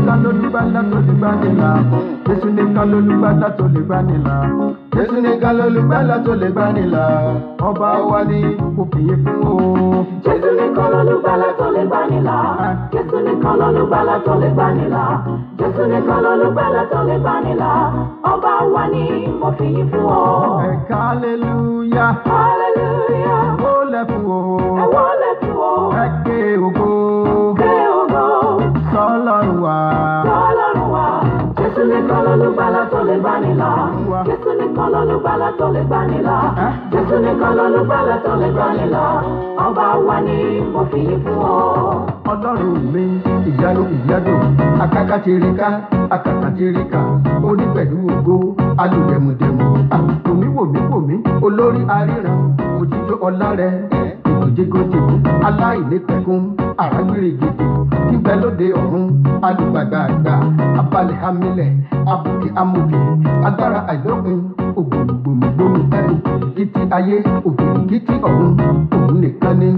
nìkan lolùgbàlà tó lè gbani là. Jésù nìkan lolùgbàlà tó lè gbani là. Jésù nìkan lolùgbàlà tó lè gbani là. Ọba wa ni kò fìyè fún o. Jésù nìkan lolùgbàlà tó lè gbani là. Jésù nìkan lolùgbàlà tó lè gbani là. Jésù nìkan lolùgbàlà tó lè gbani là. Ọba wa ni mo fìyè fún o. Ẹ̀ka hallelujah. Hallelujah. Ó lẹ̀ fún o. Ẹ wọlé fún o. Ẹ ké ògo. Ké ògo. Sọ́lọ́run wa. Sọ́lọ́run wa. Jésù nìkan lolùgbàlà tó lè gbani là. Jésù nìkan lolùgbàlà tó lè gbani là. Jésù nìkan lolùgbàlà tó lè gbani là. Ọba wa ni mo fìyè fún ọ. Ọlọ́run mi ìyanu ìyádùn akákàtìríkà akàkàtìríkà onípẹ̀lú ògo alùdẹ̀mùdẹ̀mù wòmíwòmí olórí aríran òjijì ọlá rẹ ìgòjìgòjìgò aláìnípẹ̀kun àrágbèrègèdè níbẹ̀ lóde ọ̀run alùgbàgbàgbà abalẹ̀ hamilẹ̀ abùkẹ́ amòkè agbára àìlópin ògbòmùgbòmù òkìkìtì ayé òkìkìtì ọ̀run òun nìkan ni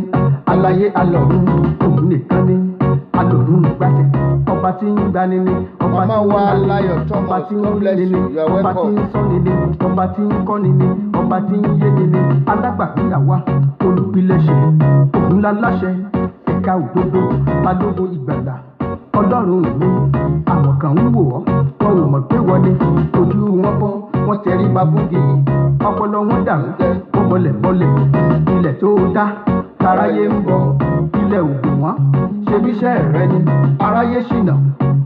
aláyé alọ̀run òun nìkan ni alòrun gbàṣẹ ọba tí ń gbani ni ọba tí ń gbani ni ọba tí ń rí ni ọba tí ń sọ́ni ni ọba tí ń kọ́ni ni ọba tí ń yéni ni alágbàgbéyàwó olùpilẹ̀ṣẹ̀ òun láláṣẹ ẹ̀ka òdodo balógun ìgbàlà ọlọ́run mi àwọn kan ń wò ọ́ wọn ò mọ̀ pé wọ́n ní ojú wọn bọ́ wọ́n tẹrí ba fúdi ọpọlọ wọn dàrú wọ́n bọ́lẹ̀ ilẹ̀ tó dá taráyé ń bọ̀ ilẹ̀ ògùn wọn ṣebíṣẹ́ rẹ ni aráyé ṣìnà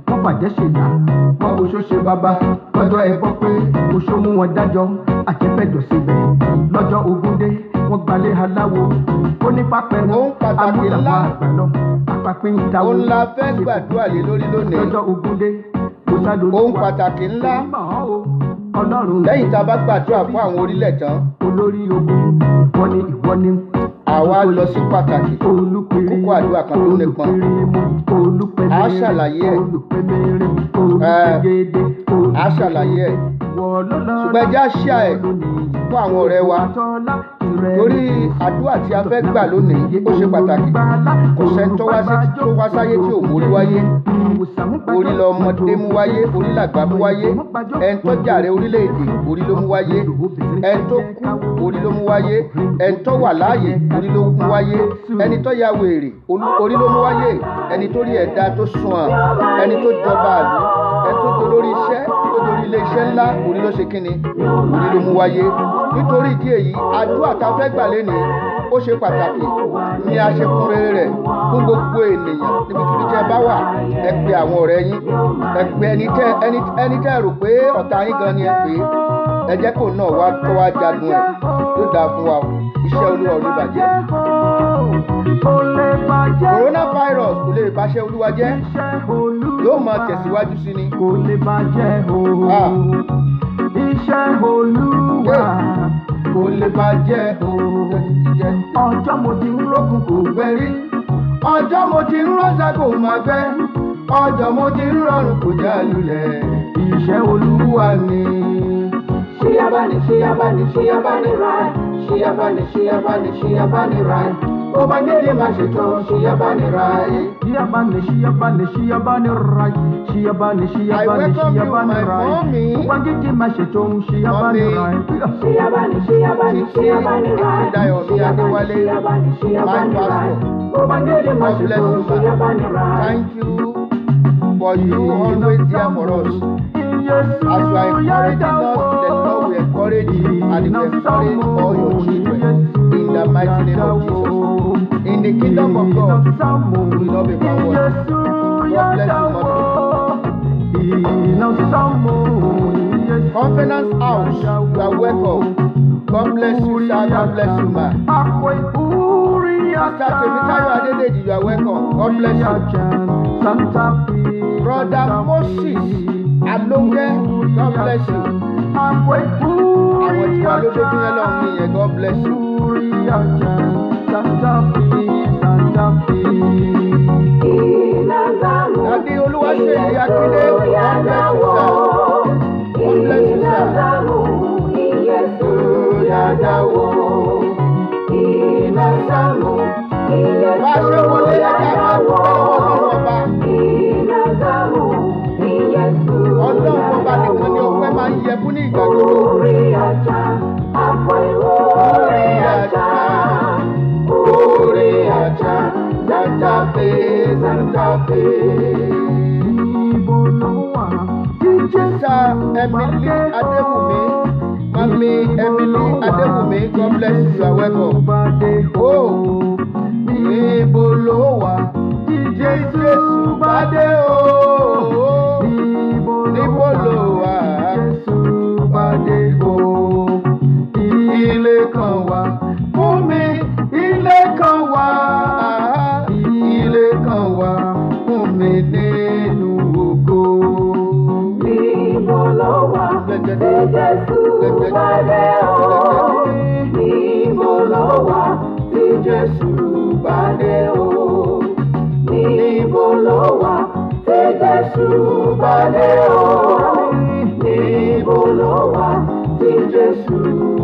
wọ́n fàjẹ́ ṣèyà wọ́n oṣó ṣe bàbá lọ́jọ́ ẹbọ pé oṣó mú wọn dájọ́ àjẹfẹ́jọ síbẹ̀ lọ́jọ́ ogúndé wọ́n gbalẹ̀ aláwo onífàpẹ́rẹ́ amúdàmọ́ àgbàlọ́ àpapín ìdáwó òun la fẹ́ gbàdúrà lé lórí lónìí. lọ́jọ́ ogúndé ohun pàtàkì ńlá lẹ́yìn tá a bá gbàdúrà fún àwọn orílẹ̀ tán. olórí ogun ìwọ ni ìwọ ni. àwa lọ sí pàtàkì kókó àdúrà kan tó nípọn. a ṣàlàyé ẹ̀ a ṣàlàyé ẹ̀ ṣùgbọ́n ẹja ṣíà ẹ̀ fún àwọn ọ̀rẹ́ wa torí àdúrà tí a fẹ́ gbà lónìí ó ṣe pàtàkì. kò sẹ́ni tó wá sáyé tí ò mórí wáyé. orí lọmọdé mú wáyé orí làgbà mú wáyé ẹni tó jàre orílẹ̀-èdè orí ló mú wáyé ẹni tó kú orí ló mú wáyé ẹni tó wà láàyè orí ló mú wáyé ẹni tó ya wèrè orí ló mú wáyé ẹni tó rí ẹ̀dá tó sùn ẹni tó jọba àlú ẹni tó dolórí iṣẹ́ tó dorí ilé iṣẹ́ ńlá orí ló ṣe kíni orí ló mú wáyé. nítorí ìdí èyí àdúrà tá a fẹ́ gbà lénìí ó ṣe pàtàkì ní aṣekúnrere rẹ̀ fún gbogbo ènìyàn níbikíbi tí ẹ bá wà. ẹ pe àwọn ọ̀rẹ́ yín ẹ pe ẹni tẹ́ rò pé ọ̀tá yín gan ni ẹ pè é ẹ jẹ́ kó náà wá kó wá jagun ẹ̀ yóò dáa fún wa iṣẹ́ olúwa ò ní bàjẹ́. coronavirus kò lè báṣẹ́ olúwa jẹ́ yóò máa tẹ̀síwájú sí ni. kò lè bàjẹ́ o iṣẹ́ olúwa kò lè bàjẹ́ o. ọjọ́ mo ti ń rókun kò gbẹ rí ọjọ́ mo ti ń rọ́ṣà kò má gbẹ ọjọ́ mo ti ń rọrùn kò já lulẹ̀ iṣẹ́ olúwa ni. ṣíyábáni ráì ṣíyábáni ráì ó bá nílé máa ṣètò ṣíyábáni ráì. ṣíyábáni ráì ṣíyábáni ráì ó bá nílé máa ṣètò ṣíyábáni ráì. ṣíyábáni ráì ó bá nílé máa ṣètò ṣíyábáni ráì. Thank you for you always there for us. As you are encouraging us, the Lord will encourage you and He will encourage all your children in the mighty name of Jesus. In the kingdom of God, we will not be backward. God bless you, mother. Confidence House, you are welcome. God bless you, sir. God bless you, ma. Sister Temitayo Adedeji, you are welcome. God bless you. Brother Moses Alonge, God bless you. Àwọn tí wà lójú yẹn lọ ní yẹn, God bless you. Dàdí Olúwaṣeyì Akíndé, God bless you, sir. God bless you, sir. Bá a ṣe wọlé ẹ̀ka máa ń tẹ́wọ́ lọ́wọ́ ọba. Faith Santa Fe. Sister Emily Adewumi, Mami Emily Adewumi, God bless you, you are welcome. Oh, níbo ló wà? Jésù bá dé o. Níbo ló wà? Jésù bá dé o. Ilé kan wà fún mi, ilé kan wà. Ilé kan wà fún mi nínú ògo. Níbo ló wà? Jésù bá dé o. Níbo ló wà? Jésù bá dé o. Níbo ló wà? Jésù bá dé o. Níbo ló wà? Jésù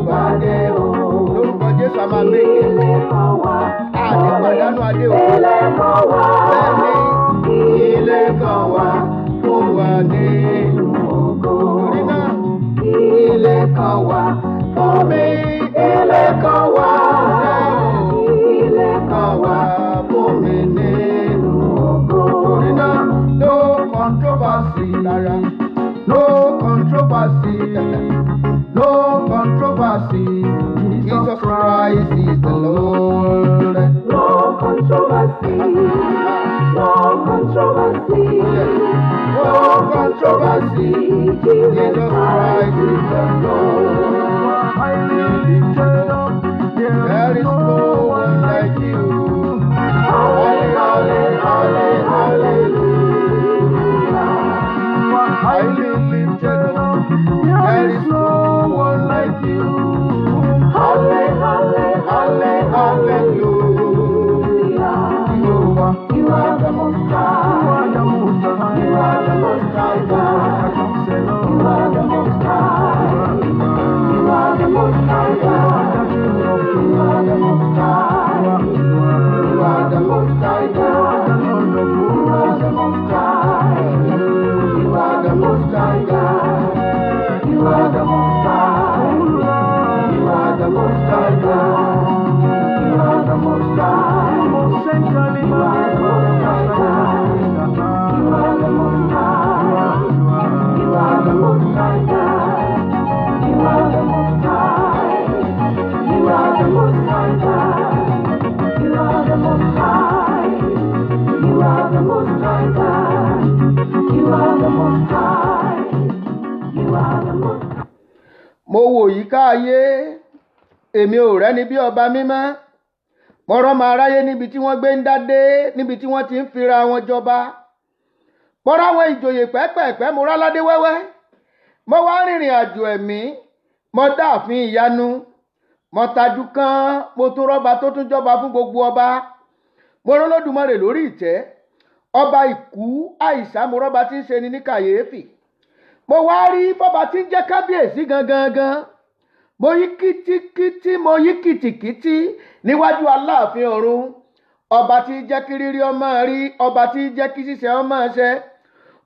bá dé o. Lórúkọ Jésù a máa méje. Ilé kan wà. Àní pàdánù adé o. Ilé kan wà. Bẹ́ẹ̀ni, ilé kan wà fún wa nínú ògo. Torí náà, ilé kan wà fún mi, ilé kan wà. Ilé kan wà fún mi nínú ògo. Torí náà, no controversy rárá. No controversy. No controversy. Jesus Christ is the Lord. No controversy. No controversy. No controversy. Jesus Christ is the Lord. There is no one like you. Hallelujah. Highly lifted up. There is no one like you. Hallelujah. You are the most high. You are the most high God. You are the most high. You are the most high God. You are the most high. You are the most high God. You are the most high. You are the most high God. You are the most high. You are the most high God. You are the most high. You are the most high God. You are the most high. You are the most high God. You are the most high. You are the most high God. You are the most high. You are the most high God. You are the most high. You are the most high. Mo wò yíká ayé, èmi ò rẹ́ni bí ọba mímọ́. Mo rọ́mọ aráyé níbi tí wọ́n gbé ń dádé, níbi tí wọ́n ti ń fira wọn jọba. Mo ráwọn ìjòyè pẹ́pẹ̀pẹ́, mo ráládé wẹ́wẹ́. Mo wá rìnrìn àjò ẹ̀mí, mo dáàfin ìyanu. Mo tajú kan, mo tún rọ́ba tó tún jọba fún gbogbo ọba. Mo rọ́lódùmarè lórí ìtẹ́. Ọba ìkú àìsà mo rọ́ba tí ń ṣe ni ní kàyéfì. Mo wá rí bọ́ba tí ń jẹ́ kábíyèsí gangan. Mo yí kìtìkìtì, mo yí kìtìkìtì níwájú aláàfin ọ̀run. Ọba tí jẹ́ kí rírí ọmọ rí, ọba tí jẹ́ kí ṣíṣe ọmọ ṣẹ.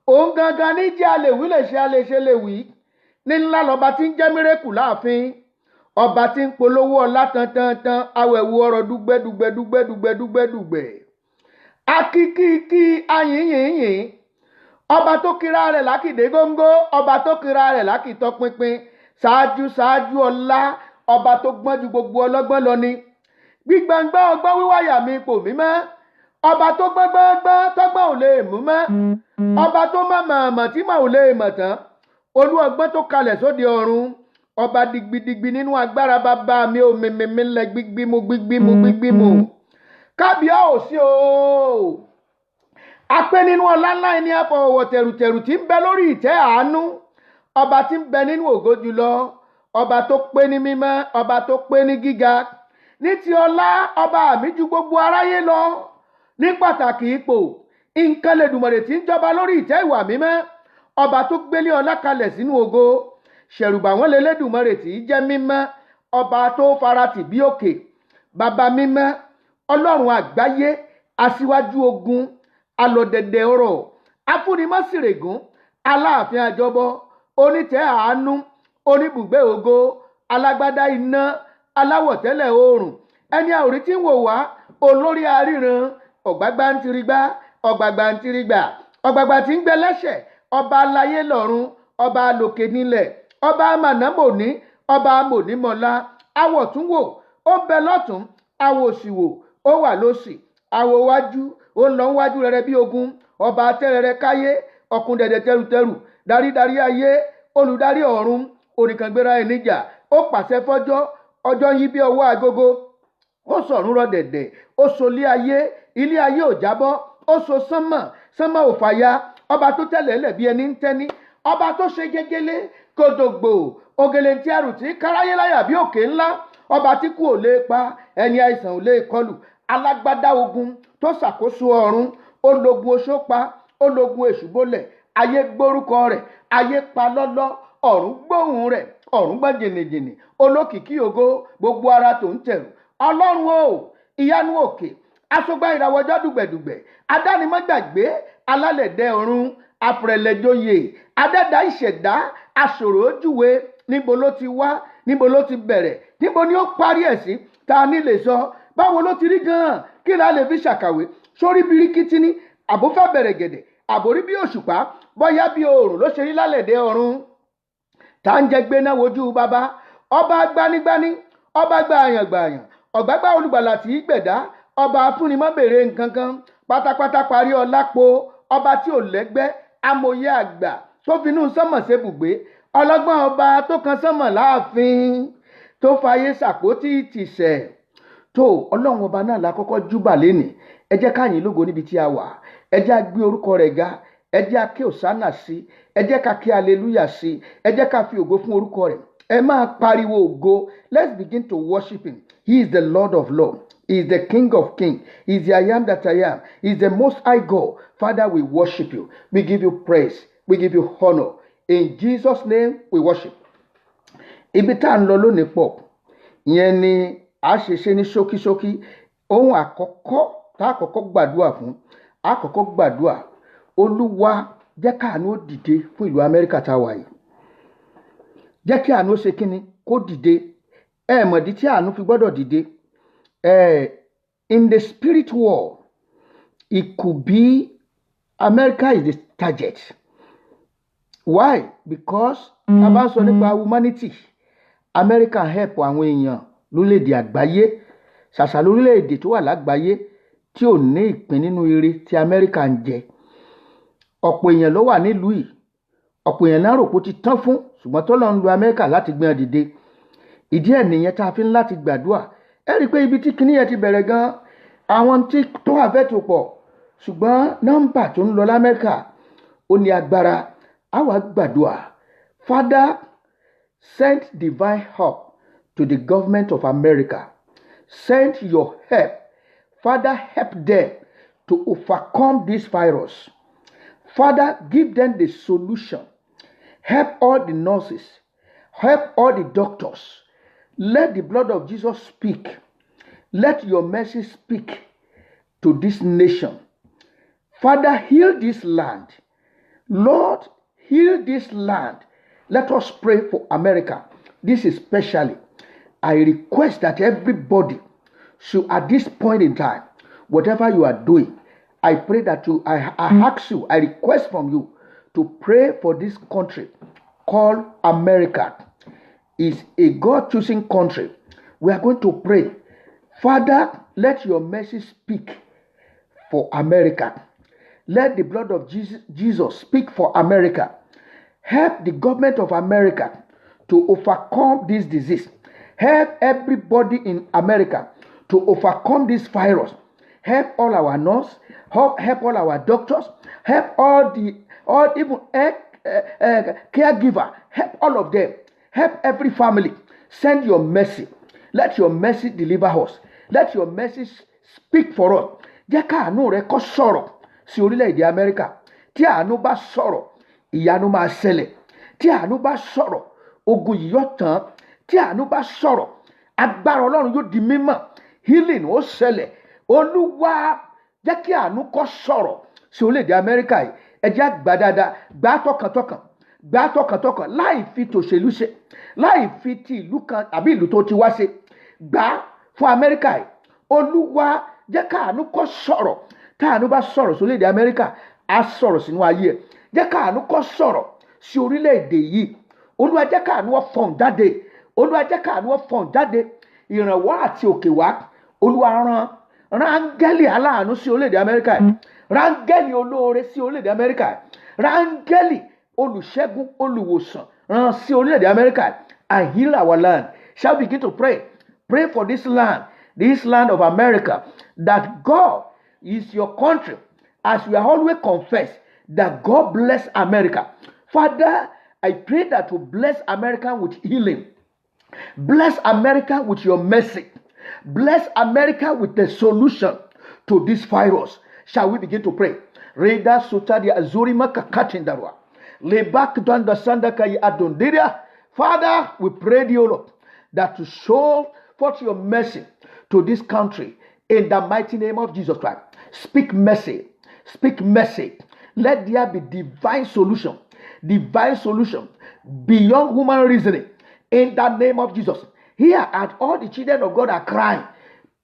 Òun gangan ní jẹ́ alèwí lè ṣe alèṣe lè wí. Ní ńlá lọ́ba tí ń jẹ́ mírèkù láàfin. Ọba tí ń polówó ọlá tantantan, awẹ̀wò ọ̀rọ̀ dúgbẹ́dúgbẹ́dúgbẹ́dúgbẹ́dúgbẹ́. Akíkíkí ayìnyìnyìn. Ọba tó kira rẹ̀ lákìdé góńgó, ọba tó kira rẹ̀ lákìtọ́ pinpin. Ṣáájú ọlá, ọba tó gbọ́n ju gbogbo ọlọ́gbọ́n lọ ni. Gbígbàngbà ọgbọ́n wíwáyà mi ipò mímọ́. Ọba tó gbọ́ngbọ́ngbọ́n tọ́gbọ́n ò lè mú mọ́. Ọba tó mọ̀ tí mà ò lè mọ̀ tán. Olú ọgbọ́n tó kalẹ̀ sóde ọ̀run. Ọba digbidigbi nínú agbára bàbá mi ò mímí lẹ gbígbímù. Kábíyèsí o. Apẹ́ nínú ọlá ńlá ẹni àfọwọ́ tẹ̀rùtẹ̀rù tí ń bẹ lórí ìtẹ́ àánú. Ọba tí ń bẹ nínú ògo jùlọ. Ọba tó pé ní mímọ́, ọba tó pé ní gíga. Ní ti ọlá, ọba mi ju gbogbo aráyé lọ. Ní pàtàkì ipò, nǹkan lèdùmọ̀rè tí ń jọba lórí ìtẹ́ ìwà mímọ́. Ọba tó gbélé ọlá kalẹ̀ sínú ògo. Ṣẹ̀rùbà wọn lélẹ́dùmọ̀rè tí í jẹ́ mímọ́. Ọba tó faratì bí òkè. Bàbá mímọ́, Ọlọ́run àgbáyé, aṣíwájú ogun, alọ̀dẹ̀dẹ̀ ọ̀rọ̀, afúnimọ́sìrègún, aláàfin àjọbọ, onítẹ̀ àánú, oníbùgbé ògo, alágbádá iná, aláwọ̀tẹ́lẹ̀ oòrùn, ẹni àwòrí tí ń wò wá, olórí aríran, ọ̀gbágbá ń tiri gbá ọ̀gbàgbà ń tiri gbà ọ̀gbàgbà tí ń gbẹ lẹ́sẹ̀ ọba aláyé lọ́run ọba lòkè nílẹ̀ ọba mànàmọ́ní ọba mònímọ́lá awọ̀ tún wò ó bẹ lọ́tún awọ̀ òsì wò ó wà lósì awọ̀ wájú ó ń lọ wájú rẹ̀ bí ogun ọba tẹ́rẹ̀rẹ̀ káyé ọ̀kun dẹ̀dẹ̀ tẹrùtẹrù darídarí ayé olùdarí ọ̀run oníkangbéra ẹ̀ níjà ó pàṣẹ fọ́jọ́ ọjọ́ yí bí ọwọ́ agogo ó sọ̀run rọ̀ dẹ̀dẹ̀ ó so ilé ayé ò jábọ́ ó so sánmọ̀ ò fàya ọba tó tẹ̀lé lẹ̀ bí ẹni ń tẹ́ni ọba tó ṣe gégélé kòdògbò ògèlè tí àrùn tí káráyé láyà bí òkè ńlá ọba tí kú ò lè pa ẹni àìsàn ò lè kọlù alágbádá ogun tó ṣàkóso ọ̀run ológun oṣó pa ológun èṣù bólẹ̀ ayé gbórúkọ rẹ̀ ayé pa lọ́lọ́ ọ̀run gbóhùn rẹ̀ ọ̀run gbọ́n jìnnìjìnnì olókìkí ògo gbogbo ara tó ń tẹ̀rù ọlọ́run o ìyanu òkè aṣọgbà ìràwọ̀jọ́ dùgbẹ̀dùgbẹ̀ adánimọ̀gbàgbé alálẹ̀dẹ̀ ọ̀run afẹ̀rẹ̀lẹ̀jọyè adẹ́dá ìṣẹ̀dá aṣòro ojúwe níbo ló ti wá níbo ló ti bẹ̀rẹ̀ níbo ni ó parí ẹ̀ sí ta ni lè sọ báwo ló ti rí gan-an kí la lè fi ṣàkàwé sórí birikiti ní àbófẹ́ bẹ̀rẹ̀ gẹ̀dẹ̀ àbórí bí òṣùpá bóyá bí oòrùn ló ṣe rí lálẹ̀dẹ̀ ọ̀run tá ń jẹ gbéná wojú bàbá ọba gbanigbani ọba gbààyàn ọ̀gbágbá olùgbàlà tí í gbẹ̀dá ọba afúnimọ́bèrè nǹkan kan pátápátá parí ọlápò ọba tí ò lẹ́gbẹ́ amòye àgbà tó finú sánmọ̀ ṣebùgbé ọlọ́gbọ́n ọba tó kan sánmọ̀ láàfin tó fàyè ṣàpótí ìtìsẹ̀ tó ọlọ́run ọba náà la kọ́kọ́ júbà lénìí ẹ jẹ́ ká yìn lógo níbi tí a wà ẹ jẹ́ á gbé orúkọ rẹ̀ ga ẹ jẹ́ á ké òsánà sí ẹ jẹ́ ká ké aleluya sí ẹ jẹ́ ká fi ògo fún orúkọ rẹ̀ ẹ máa pariwo ògo. Let's begin to worship him. He is the Lord of Lords. He is the King of Kings. He is the I am that I am. He is the Most High God. Father, we worship you. We give you praise. We give you honor. In Jesus' name, we worship. Ibi tá ń lọ lónìí pọ̀, ìyẹn ni a ṣe ṣe ní ṣókíṣókí. Ohun àkọ́kọ́ tá a kọ́kọ́ gbàdúrà fún, a kọ́kọ́ gbàdúrà. Olúwa jẹ́ káàánú ó dìde fún ìlú Amẹ́ríkà tá a wà yìí. Jẹ́ kí àánú ṣe kíni kó dìde. Mọ̀dí tí àánú fi gbọ́dọ̀ dìde. In the spirit world, it could be America is the target. Why? Because a bá sọ nípa humanity, America help àwọn èèyàn lórílẹ̀-èdè àgbáyé, ṣàṣà lórílẹ̀-èdè tó wà lágbàáyé tí ò ní ìpín nínú ire tí America ń jẹ. Ọ̀pọ̀ èèyàn ló wà nílùú yìí, ọ̀pọ̀ èèyàn náà rò pé ó ti tán fún, ṣùgbọ́n tọ́lọ́run ń lo America láti gbé wọn dìde. Ìdí ẹ̀ nìyẹn tá a fi ń láti gbàdúrà. Ẹ rí i pé ibi tí kinní yẹn ti bẹ̀rẹ̀ gan-an, àwọn tí tó àfẹ́ tó pọ̀, ṣùgbọ́n nọ́mbà tó ń lọ l'Amẹ́ríkà ó ní agbára. A wá gbàdúrà. Father, send divine help to the government of America. Send your help. Father, help them to overcome this virus. Father, give them the solution. Help all the nurses. Help all the doctors. Let the blood of Jesus speak. Let your mercy speak to this nation. Father, heal this land. Lord, heal this land. Let us pray for America. This is especially. I request that everybody should, at this point in time, whatever you are doing, I pray that I ask you, I request from you to pray for this country called America. It's a God-choosing country. We are going to pray. Father, let your mercy speak for America. Let the blood of Jesus speak for America. Help the government of America to overcome this disease. Help everybody in America to overcome this virus. Help all our nurses. Help all our doctors. Help even caregiver. Help all of them. Help every family. Send your mercy. Let your mercy deliver us. Let your mercy speak for us. Jẹ́ ká àánú rẹ kó sọ̀rọ̀ sí orílẹ̀-èdè Amẹ́ríkà. Tí àánú bá sọ̀rọ̀, ìyanu máa ṣẹlẹ̀. Tí àánú bá sọ̀rọ̀, ogun yìí yóò tán. Tí àánú bá sọ̀rọ̀, agbára Ọlọ́run yóò di mímọ́. Healing ó ṣẹlẹ̀. Olúwa jẹ́ kí àánú kó sọ̀rọ̀ sí orílẹ̀-èdè Amẹ́ríkà yìí. Ẹ jẹ́ á gbà dáadáa, gbà tọkàntọkàn, gbà tọkàntọkàn, láì fi tòṣèlú ṣe, láì fi ti ìlú kan àbí ìlú tó ti wá ṣe. Gbà fún Amẹ́ríkà yìí. Olúwa jẹ́ káàánú kó sọ̀rọ̀. Táàánú bá sọ̀rọ̀ sí orílẹ̀-èdè Amẹ́ríkà á sọ̀rọ̀ sínú ayé ẹ̀. Jẹ́ káàánú kó sọ̀rọ̀ sí orílẹ̀-èdè yìí. Olúwa jẹ́ káàánú ó fọ̀n jáde. Olúwa jẹ́ káàánú ó fọ̀n jáde. Ìrànwọ́ àti òkè wá. Olúwa rán áńgẹ́lì aláàánú sí orílẹ̀-èdè Amẹ́ríkà yìí. Rán áńgẹ́lì olóore sí orílẹ̀-èdè Amẹ́ríkà yìí. Rán áńgẹ́lì olùṣẹ́gun olùwòsàn rán sí orílẹ̀-èdè Amẹ́ríkà yìí. And heal our land. Shall we begin to pray? Pray for this land of America, that God is your country, as we always confess that God bless America. Father, I pray that you bless America with healing. Bless America with your mercy. Bless America with the solution to this virus. Shall we begin to pray? Reda sutadi azuri makakatindarwa. Lebak danda sandaka yi adondiria. Father, we pray thee, O Lord, that to show forth your mercy to this country in the mighty name of Jesus Christ. Speak mercy. Speak mercy. Let there be divine solution beyond human reasoning in the name of Jesus. Here, at all the children of God are crying.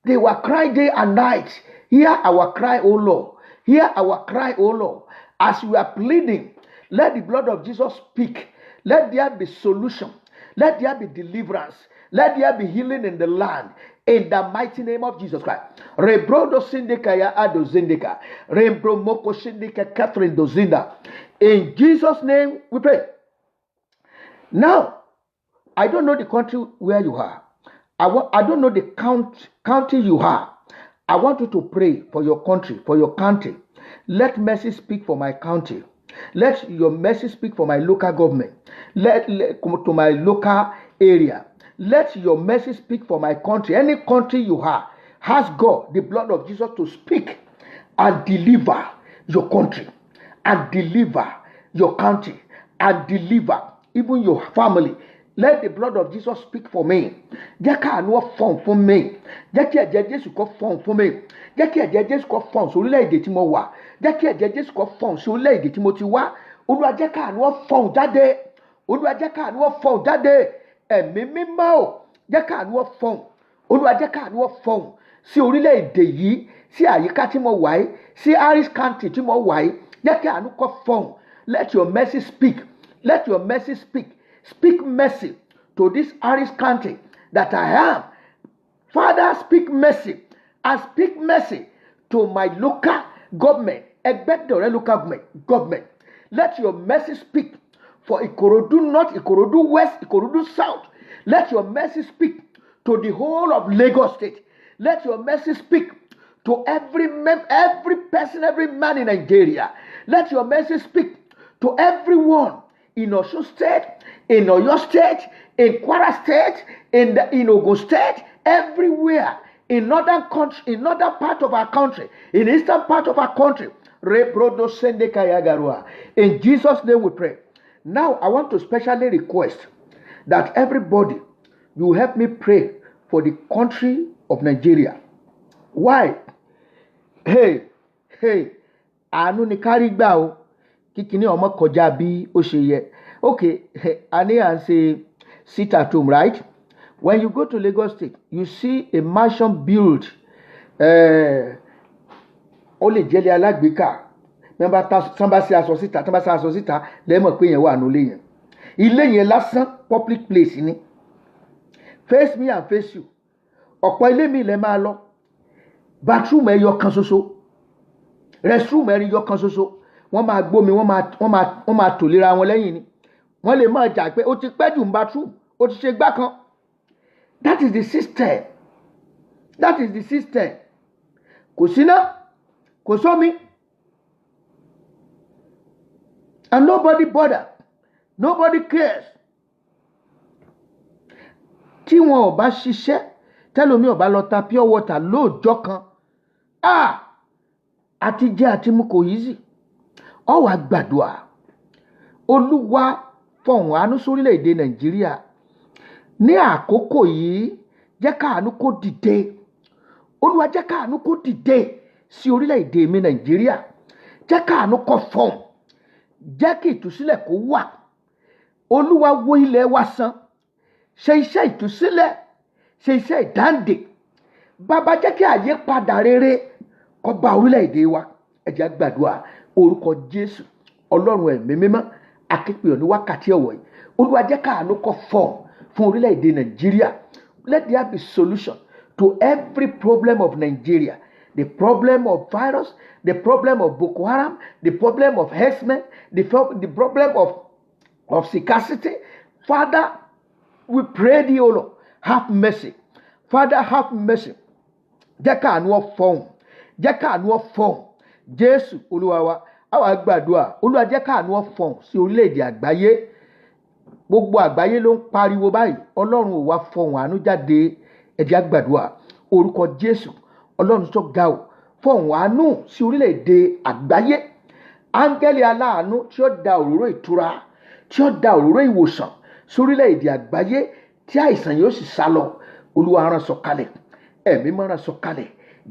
They were crying day and night. Hear our cry, O Lord. Hear our cry, O Lord. As we are pleading, let the blood of Jesus speak. Let there be solution. Let there be deliverance. Let there be healing in the land. In the mighty name of Jesus Christ. Rebrodo sindika ya ado zindika. Rembro moko sindika Catherine dozinda. In Jesus' name we pray. Now, I don't know the country where you are. I don't know the county you are. I want you to pray for your country, for your county. Let mercy speak for my county. Let your mercy speak for my local government. Let to my local area. Let your mercy speak for my country. Any country you are, ask God, the blood of Jesus, to speak and deliver your country, and deliver your country, and deliver even your family. Let the blood of Jesus speak for me. Jẹ́ ká àánú fọ̀n fún mi. Jẹ́ kí ẹ̀jẹ̀ Jésù kó fọ̀n fún mi. Jẹ́ kí ẹ̀jẹ̀ Jésù kó fọ̀n sí orílẹ̀-èdè tí mo wà. Jẹ́ kí ẹ̀jẹ̀ Jésù kó fọ̀n sí orílẹ̀-èdè tí mo ti wá. Olúwa jẹ́ ká àánú fọ̀n jáde. Olúwa jẹ́ ká àánú fọ̀n jáde. Ẹ̀mí mímọ́ o, jẹ́ ká àánú fọ̀n. Olúwa jẹ́ ká àánú fọ̀n sí orílẹ̀-èdè yìí, sí àyíká tí mo wà yìí, sí Harris County tí mo wà yìí. Jẹ́ kí àánú kó fọ̀n. Let your mercy speak. Let your mercy speak. Speak mercy to this Harris County that I am. Father, speak mercy, and speak mercy to my local government, Egbedore local government. Let your mercy speak for Ikorodu North, Ikorodu West, Ikorodu South. Let your mercy speak to the whole of Lagos State. Let your mercy speak to every person, every man in Nigeria. Let your mercy speak to everyone in Osun State, in Oyo State, in Kwara State, in Ogun State, everywhere, in northern part of our country, in eastern part of our country. In Jesus' name we pray. Now I want to specially request that everybody, you help me pray for the country of Nigeria. Why? Hey, àánú ni kárí gbà o. Kíkiní ọmọ kọjá bí ó ṣe yẹ. Okay, Ani and say sit at home, right? When you go to Lagos State, you see a mansion built. Ó lè jẹ́lé alágbèéká. Remember, tánbá sí aṣọ síta, lẹ́mọ̀ pé yẹn wà nílé yẹn. Ilé yẹn lásán public place ni. Face me and face you. Ọ̀pọ̀ ilé mi lẹ máa lọ. Bathroom ẹyọ kan ṣoṣo. Restroom ẹyọ kan ṣoṣo. Wọ́n máa gbómi, wọ́n máa tò lera wọn lẹ́yìn ni. Wọ́n lè máa jà pé ó ti pẹ́ jù ń bathroom, ó ti ṣe gbá kan. That is the system. That is the system. Kò síná, kò sómi. And nobody bother. Nobody cares. Tí wọn ò bá ṣiṣẹ́, tẹ́lómi ò bá lọ ta pure water lóòjọ́ kan. Àti jẹ àti mu kò easy. Ó wá gbàdúrà. Olúwa fọ̀hún àánú sórílẹ̀-èdè Nàìjíríà. Ní àkókò yìí, jẹ́ káàánú kó dìde. Olúwa jẹ́ káàánú kó dìde sí orílẹ̀-èdè mi Nàìjíríà. Jẹ́ káàánú kó fọ̀hún. Jẹ́ kí ìtúsílẹ̀ kó wà. Olúwa wo ilẹ̀ wa sàn. Ṣe iṣẹ́ ìtúsílẹ̀. Ṣe iṣẹ́ ìdáǹdè bàbá jẹ́ kí àyípadà rere kó bá orílẹ̀-èdè wa. Ẹ jẹ́ á gbàdúrà orúkọ Jésù Ọlọ́run ẹ̀mí mímọ́ aképe ọ̀ ní wákàtí ọ̀wọ̀ yìí. Olúwa jẹ́ káàánú kó fọ̀ fún orílẹ̀-èdè Nàìjíríà. Let there be solution to every problem of Nigeria. The problem of virus, the problem of Boko Haram, the problem of herdsmen, the problem of scarcity. Father, we pray thee, O Lord, have mercy. Father, have mercy. Jẹ́ káàánú ọ̀fọ̀hún. Jẹ́ káàánú ọ̀fọ̀hún. Jésù Olúwa wa, àwa gbàdúrà. Olúwa jẹ́ káàánú ọ̀fọ̀hún sí orílẹ̀-èdè àgbáyé. Gbogbo àgbáyé ló ń pariwo báyìí. Ọlọ́run ò wá fọhùn àánú jáde. Ẹ jẹ́ á gbàdúrà. Orúkọ Jésù Ọlọ́run tó ga ò fọhùn àánú sí orílẹ̀-èdè àgbáyé. Áńgẹ́lì aláàánú tí ó da òróró ìtura, tí ó da òróró ìwòsàn sí orílẹ̀-èdè àgbáyé tí àìsàn yóò sì sá lọ. Olúwa rán sọ̀kalẹ̀. Ẹ̀mí mímọ́ rán sọ̀kalẹ̀.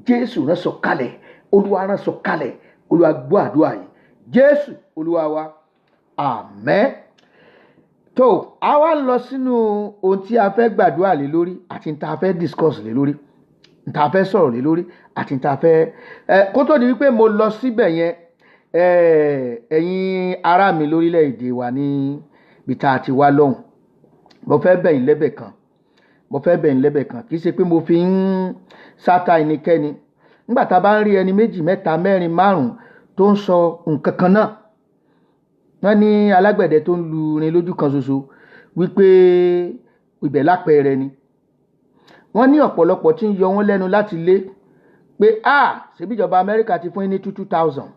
Jésù rán sọ̀kalẹ̀. Olúwa rán sọ̀kalẹ̀. Olúwa gbọ́ àdúrà yìí. Jésù Olúwa wa. Àmín. Tó a wá lọ sínú ohun tí a fẹ́ gbàdúrà lé lórí àti ní ta fẹ́ discuss lé lórí, ní ta fẹ́ sọ̀rọ̀ lé lórí àti ní ta fẹ́ kó tó di wípé mo lọ síbẹ̀ yẹn, ẹ̀yin ará mi lórílẹ̀‐èdè wa ní ibi tá a ti wá lọ́hùn, mo fẹ́ bẹ̀ yín lẹ́bẹ̀ kan kì í ṣe pé mo fi ń sáta ẹnikẹ́ni. Nígbà tá a bá ń rí ẹni méjì mẹ́ta mẹ́rin márùn-ún tó ń sọ nǹkan kan náà, wọ́n ní alágbẹ̀dẹ tó ń lu irin lójú kan ṣoṣo wípé ibẹ̀ lápẹẹrẹ ni. Wọ́n ní ọ̀pọ̀lọpọ̀ tí ń yọ wọ́n lẹ́nu láti lé pé ṣebí ìjọba Amẹ́ríkà ti fún yín ní 2,000,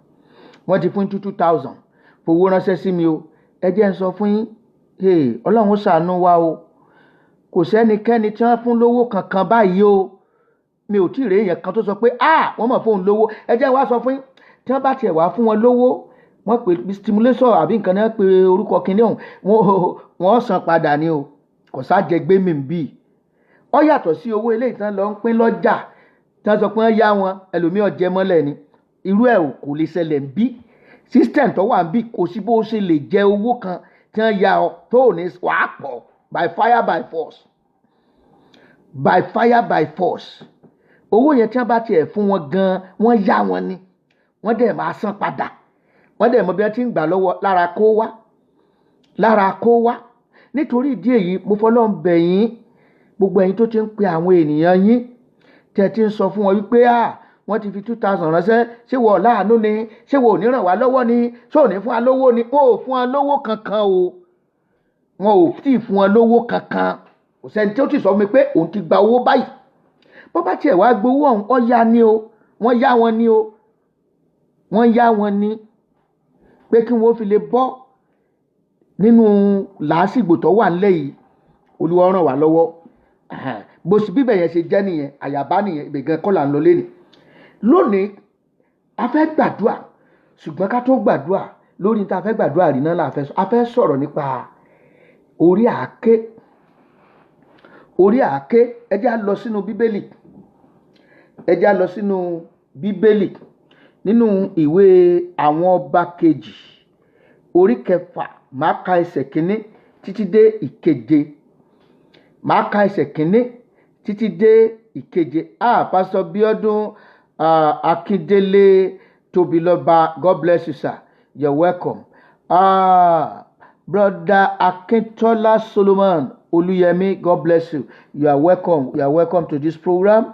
wọ́n ti fún 2,000 fowó ránṣẹ́ sí mi o. Ẹ jẹ́ ń sọ fún yín, Ọlọ́run ó ṣàánú wa o. Kò sẹ́nikẹ́ni tí wọ́n fún lówó kankan báyìí o. Mi ò tí ì rí èèyàn kan tó sọ pé wọ́n mọ̀ fóun lówó. Ẹ jẹ́ wá sọ fún yín, tí wọ́n bá tiẹ̀ wá fún wọn lówó, wọ́n pè stimulation àbí nǹkan náà pé orúkọ kìíní ọ̀hún, wọ́n san padà ni o. Kò sájẹ gbé mi bí. Ó yàtọ̀ sí owó eléyìí tán lọ ń pín lọ́jà tí wọ́n sọ pé wọ́n yá wọn, ẹlòmíì ó jẹ mọ́lẹ̀ ni. Irú ẹ̀ kò lè ṣẹlẹ̀ bí. System tó wà bí kò sí bó ṣe lè jẹ owó kan tí wọ́n yá ọ tó ní wàá pọ̀ by fire by force. By fire by force. Owó yẹn tí wọ́n bá tiẹ̀ fún wọn gan, wọ́n yá wọn ni. Wọ́n dẹ̀ máa san padà. Wọ́n dẹ̀ mọ bí wọ́n ti ń gbà lọ́wọ́ lára kó wá. Nítorí ìdí èyí, mo fọlọ́run bẹ̀ yín, gbogbo ẹ̀yin tó ti ń pe àwọn ènìyàn yín, tẹ̀ ti ń sọ fún wọn wípé wọ́n ti fi 2,000 ránṣẹ́, ṣé wọ́n láàánú ni, ṣé wọ́n ò ní ràn wá lọ́wọ́ ni, ṣé ò ní fún wa lówó ni. Wọ́n ò fún wa lówó kankan o. Wọ́n ò tí ì fún wọn lówó kankan. Kò sẹ́ni tí ó ti sọ fún mi pé òun ti gba owó báyìí. Bó bá tiẹ̀ wá gbowó ọ̀hún, ó yá ni o. Wọ́n yá wọn ni o. Wọ́n yá wọn ni pé kí wọ́n fi lè bọ́ nínú làásìgbò tó wà nílẹ̀ yìí. Olúwa ràn wá lọ́wọ́. Bó ṣe bíbẹ̀ yẹn ṣe jẹ́ nìyẹn, àyàbá nìyẹn, ibẹ̀ gan kọ́ là ń lọ lé ní. Lónìí a fẹ́ gbàdúrà, ṣùgbọ́n ká tó gbàdúrà lórí tá a fẹ́ gbàdúrà rí náà a fẹ́ sọ̀rọ̀ nípa orí àáké. Orí àáké. Ẹ jẹ́ á lọ sínú Bíbélì. Ẹ jẹ́ á lọ sínú Bíbélì nínú ìwé àwọn ọba kejì orí 6, máa ka ẹsẹ̀ kínní títí dé ìkeje. Máa ka ẹsẹ̀ kínní títí dé ìkeje. Pastor Bíọ́dún Akíndélé Tóbilọ́ba, God bless you sir, you're welcome. Brother Akintola Solomon Olúyẹmí, God bless you, you are welcome to this program.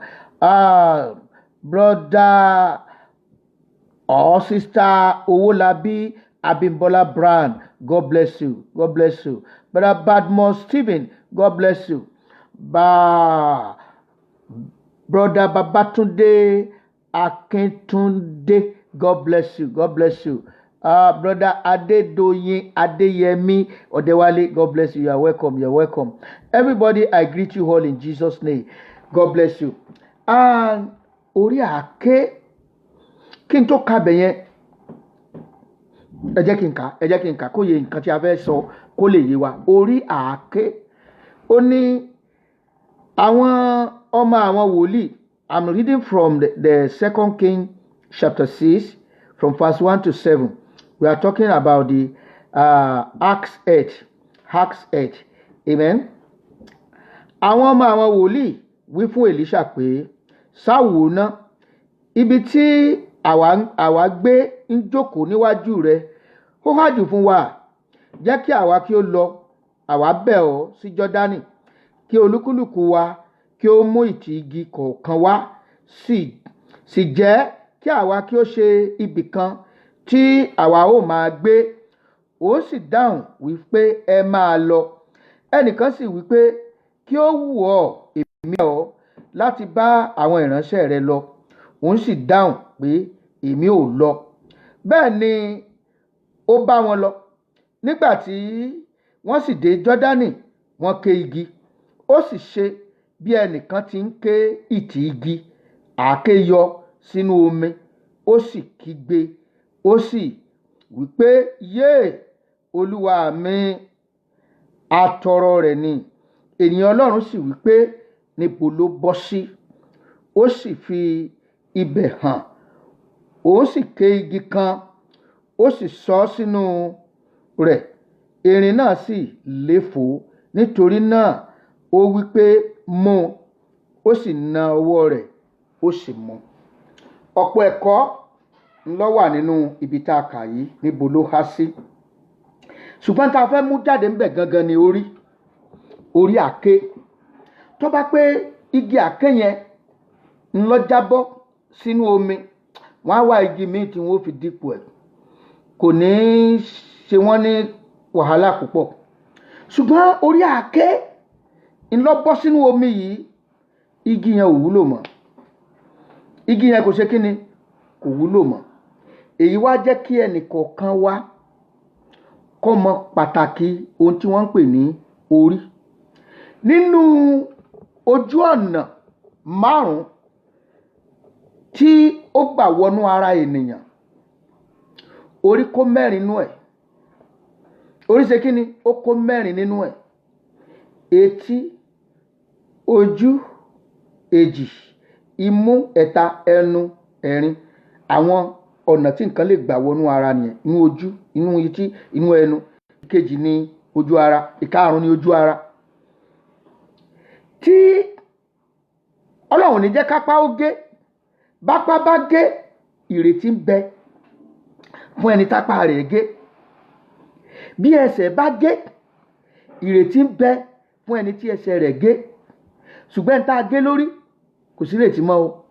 Brother or sister Owolabi Abimbola Brand, God bless you. Brother Badmus Stephen, God bless you. Brother Babatunde Akintunde, God bless you. Brother Adedoyin Adeyemi Odewale, God bless you. You are welcome. Everybody, I greet you all in Jesus' name. God bless you. And orí àáké, kí n tó ka bẹ̀ yẹn, ẹ jẹ́ kí n kà kó yé nǹkan tí a fẹ́ sọ kó lè yé wa. Orí àáké, ó ní àwọn ọmọ àwọn wòlíì. I'm reading from the 2 King chapter 6 from verse 1 to 7. We are talking about the Acts 8. Amen. Àwọn ọmọ àwọn wòlíì wí fún Èlíṣà pé, sáwò ná ibi tí àwa gbé ń jókòó níwájú rẹ ó hájù fún wa. Jẹ́ kí àwa kí ó lọ, àwa bẹ̀ ọ́ sí Jọ́dánì, kí olúkúlùkù wa kí ó mú ìtì igi kọ̀ọ̀kan wá, sì jẹ́ kí àwa kí ó ṣe ibì kan tí àwa ó máa gbé. Ó sì dáhùn wípé ẹ máa lọ. Ẹnìkan sì wípé kí ó wù ọ́, èmi bẹ̀ ọ́ láti bá àwọn ìránṣẹ́ rẹ lọ. Òun sì dáhùn pé èmi ò lọ. Bẹ́ẹ̀ ni ó bá wọn lọ. Nígbà tí wọ́n sì dé Jọ́dánì, wọ́n ké igi. Ó sì ṣe bí ẹnìkan ti ń ké ìtì igi, àáké yọ sínú omi, ó sì kígbe, ó sì wípé yéè, olúwa mi, atọrọ rẹ̀ ni. Ènìyàn Ọlọ́run sì wípé níbo ló bọ́ sí? Ó sì fi ibẹ̀ hàn. Ó sì ké igi kan, ó sì sọ sínú rẹ̀. Erin náà sì léfò. Nítorí náà ó wípé mú, ó sì na ọwọ́ rẹ̀, ó sì mú. Ọ̀pọ̀ ẹ̀kọ́ ló wà nínú ibi tá a kà yìí, níbo ló há sí. Ṣùgbọ́n tá a fẹ́ mú jáde ńbẹ̀ gangan ni orí àké. Tó bá pé igi àké yẹn ń lọ jábọ́ sínú omi, wọ́n á wá igi míì tí wọ́n fi dípò ẹ̀. Kò ní ṣe wọ́n ní wàhálà púpọ̀. Ṣùgbọ́n orí àké ń lọ bọ́ sínú omi yìí, igi yẹn ò wúlò mọ́. Igi yẹn kò ṣe kíni? Kò wúlò mọ́. Èyí wá jẹ́ kí ẹnìkọ̀ọ̀kan wá kó mọ pàtàkì ohun tí wọ́n ń pè ní orí. Nínú ojú ọ̀nà 5 tí ó gbà wọnú ara ènìyàn, orí kó 4 nínú ẹ̀. Orí ṣe kíni? Ó kó 4 nínú ẹ̀. Etí, ojú, èjì, imú, ẹ̀ta, ẹnu, ẹ̀rin. Àwọn ọ̀nà tí nǹkan lè gbà wọnú ara nìyẹn. Inú ojú, inú etí, inú ẹnu. Ìkejì ni ojú ara. Ìkarùn ni ojú ara. Tí Ọlọ́run ní jẹ́ kápá ó gé, bápá bá gé, ìrètí ń bẹ fún ẹni tápá rẹ̀ gé. Bí ẹsẹ̀ bá gé, ìrètí ń bẹ fún ẹni tí ẹsẹ̀ rẹ̀ gé. Ṣùgbọ́n tá a gé lórí, kò sí ìrètí mọ́ o.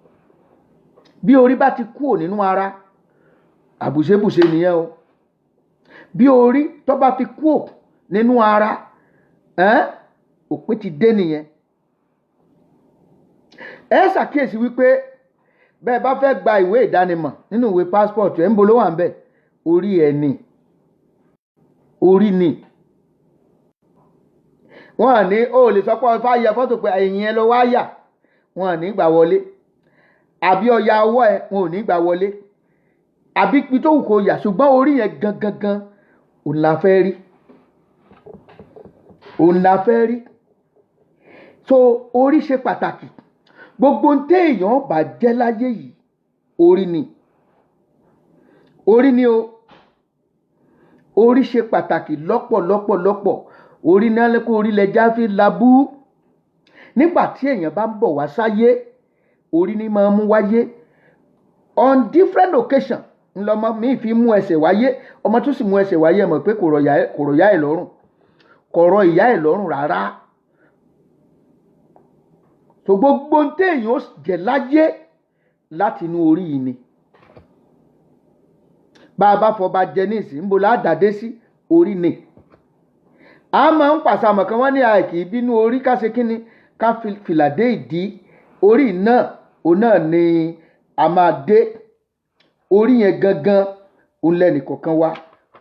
Bí orí bá ti kúrò nínú ara, àbùṣebùṣe nìyẹn o. Bí orí tó bá fi kúrò nínú ara, òpin ti dé nìyẹn. Ẹ ṣàkíyèsí wípé bẹ́ẹ̀ bá fẹ́ gba ìwé ìdánimọ̀ nínú ìwé passport ẹ̀ ń bo ló wà ń bẹ̀? Orí ẹ̀ ni. Orí ni. Wọ́n à ní ó lè sọ pé ọ fà ya fọ́tò pé ẹ̀yìn ẹ lọ wá yà. Wọ́n à ní gbà wọlé. Àbí ọya ọwọ́ ẹ, wọn ò ní gbà wọlé. Àbí ibi tó wù kó yà, ṣùgbọ́n orí yẹn gangan òun la fẹ́ rí. Òun la fẹ́ rí. So orí ṣe pàtàkì. Gbogbo ohun téèyàn bá jẹ́ láyé yìí, orí ni. Orí ni o. Orí ṣe pàtàkì lọ́pọ̀lọpọ̀. Orí náà lẹ́kọ̀ọ́ orí lẹ́jà fi labú. Nígbà tí èèyàn bá ń bọ̀ wá sáyé, orí ni máa mú wáyé. On different occasion ńlọmọ mi fi mú ẹsẹ̀ wáyé. Ọmọ tó sì mú ẹsẹ̀ wáyé mọ̀ pé kò rọ̀ ìyá ẹ̀ lọ́rùn. Kò rọ̀ ìyá ẹ̀ lọ́rùn rárá. So gbogbo ohun téèyàn ó jẹ́ láyé láti inú orí yìí ni. Bá a bá fọba jẹ ní ìsìn, níbo la dàdé sí? Orí ni. A máa ń pàṣẹ àmọ̀ kan wọ́n ní àìkì bínú orí ká ṣe kíni? Ká fìlà dé ìdí. Orí náà, òun náà ni a máa dé. Orí yẹn gangan òun lẹ́nìkọ̀ọ̀kan wa,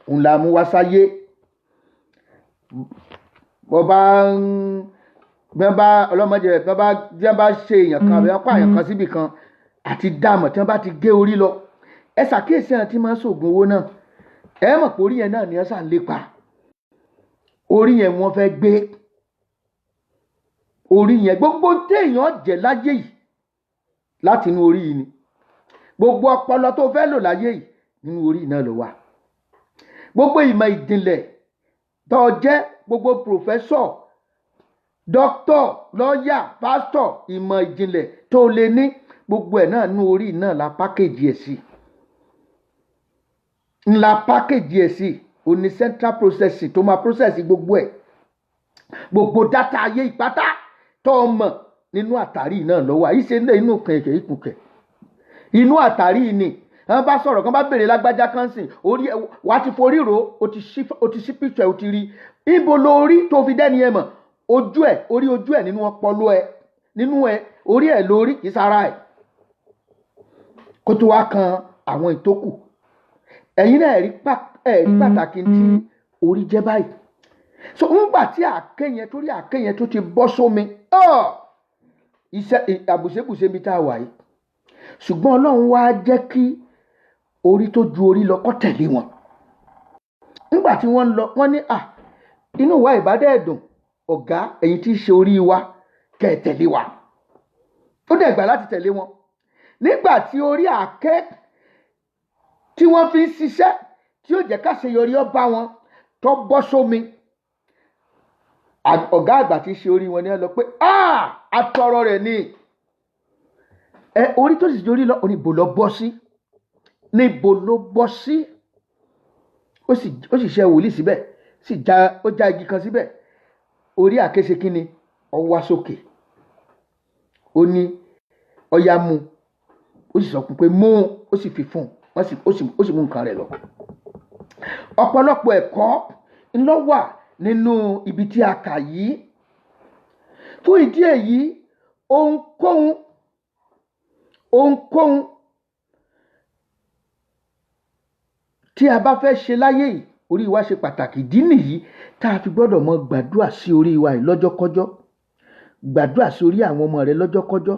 òun la mú wá sáyé. Ọlọ́mọdé rẹ̀ bí wọ́n bá ṣe èèyàn kan àbí wọ́n pa èèyàn kan síbì kan àti dààmú tí wọ́n bá ti gé orí lọ. Ẹ ṣàkíyèsí àwọn tí máa ń ṣògùn owó náà. Ẹ mọ̀ pé orí yẹn náà ni wọ́n ṣà ń lépa. Orí yẹn wọ́n fẹ́ gbé. Orí yẹn gbogbo téèyàn jẹ́ láyé yìí láti inú orí yìí ni. Gbogbo ọpọlọ tó fẹ́ lò láyé yìí nínú orí yìí náà ló wà. Gbogbo ìmọ̀ ìjìnlẹ̀ tó jẹ́, gbogbo pòfẹ́sọ̀, dókítọ̀, lọ́yà, pásítọ̀, ìmọ̀ ìjìnlẹ̀ tó lè ní, gbogbo ẹ̀ náà nú orí náà la pákéjì ẹ̀ sí ńlá pákéjì ẹ̀ sí òní central processing tó máa process gbogbo ẹ̀ gbogbo data ayé ìpátá tó mọ̀ nínú àtàrí náà lọ́wọ́ àyíṣe inú kẹ̀kẹ́ ìkùnkẹ̀ inú àtàrí ni wọ́n bá sọ̀rọ̀ kan bá béèrè lágbájá kan sìn orí wàá ti forí ro o ti sí picture o ti rí ibo lórí tó fi dẹ́ni ẹ mọ̀ ojú ẹ̀ orí ojú ẹ̀ nínú ọpọlọ ẹ̀ nínú ẹ̀ orí ẹ̀ lórí kì í sára ẹ̀ kó tó wá kan àwọn ìtókù ẹ̀yin náà ẹ̀rí pàtàkì tí orí jẹ́ báyìí so ńgbà tí àkéyẹn torí àkéyẹn tó ti bọ́ sómi iṣẹ́ àbùṣebùṣe mi tá a wà yìí ṣùgbọ́n Ọlọ́run wá jẹ́ kí orí tó ju orí lọ kó tẹ̀lé wọn nígbà tí wọ́n lọ wọ́n ní inú wa ìbádẹ́ ẹ̀dùn ọ̀gá ẹ̀yin tí í ṣe orí wa kẹ́ ẹ tẹ̀lé wa ó dẹ̀ gbà láti tẹ̀lé wọn nígbà tí orí àké tí wọ́n fi ń ṣiṣẹ́ tí ó jẹ́ káṣeyọrí ó bá wọn tó bọ́ sómi ọ̀gá àgbà tí í ṣe orí wọn ni ẹ lọ pé atọrọ rẹ̀ ni orí tó sì jórí lọ níbo ló bọ́ sí níbo ló bọ́ sí ó sì ṣe wòlíì síbẹ̀ ó já igi kan síbẹ̀ orí àkéṣe kínni ó wá sókè ó ní ọya mú ó sì sọ pé mú ó sì fi fún ó sì mú nǹkan rẹ̀ lọ ọ̀pọ̀lọpọ̀ ẹ̀kọ́ ńlọ wà nínú ibi tí a kà yìí fún ìdí èyí ohunkóhun tí a bá fẹ́ ṣe láyé yìí orí wa ṣe pàtàkì ìdí nìyí tá a fi gbọ́dọ̀ mọ gbàdúrà sí orí wa yìí lọ́jọ́kọ́jọ́ gbàdúrà sí orí àwọn ọmọ rẹ lọ́jọ́kọ́jọ́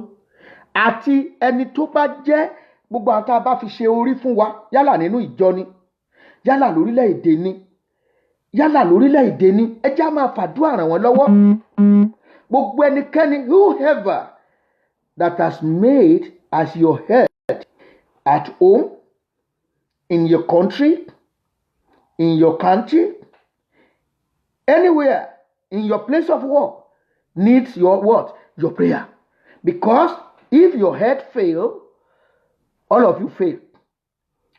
àti ẹni tó bá jẹ́ gbogbo àwọn tá a bá fi ṣe orí fún wa yálà nínú ìjọ ni yálà lórílẹ̀-èdè ni ẹ jẹ́ á máa fàdúrà ràn wọ́n lọ́wọ́ gbogbo ẹnikẹ́ni whoever that has made as your head at home in your country anywhere in your place of work needs your what? Your prayer. Because if your head fail, all of you fail.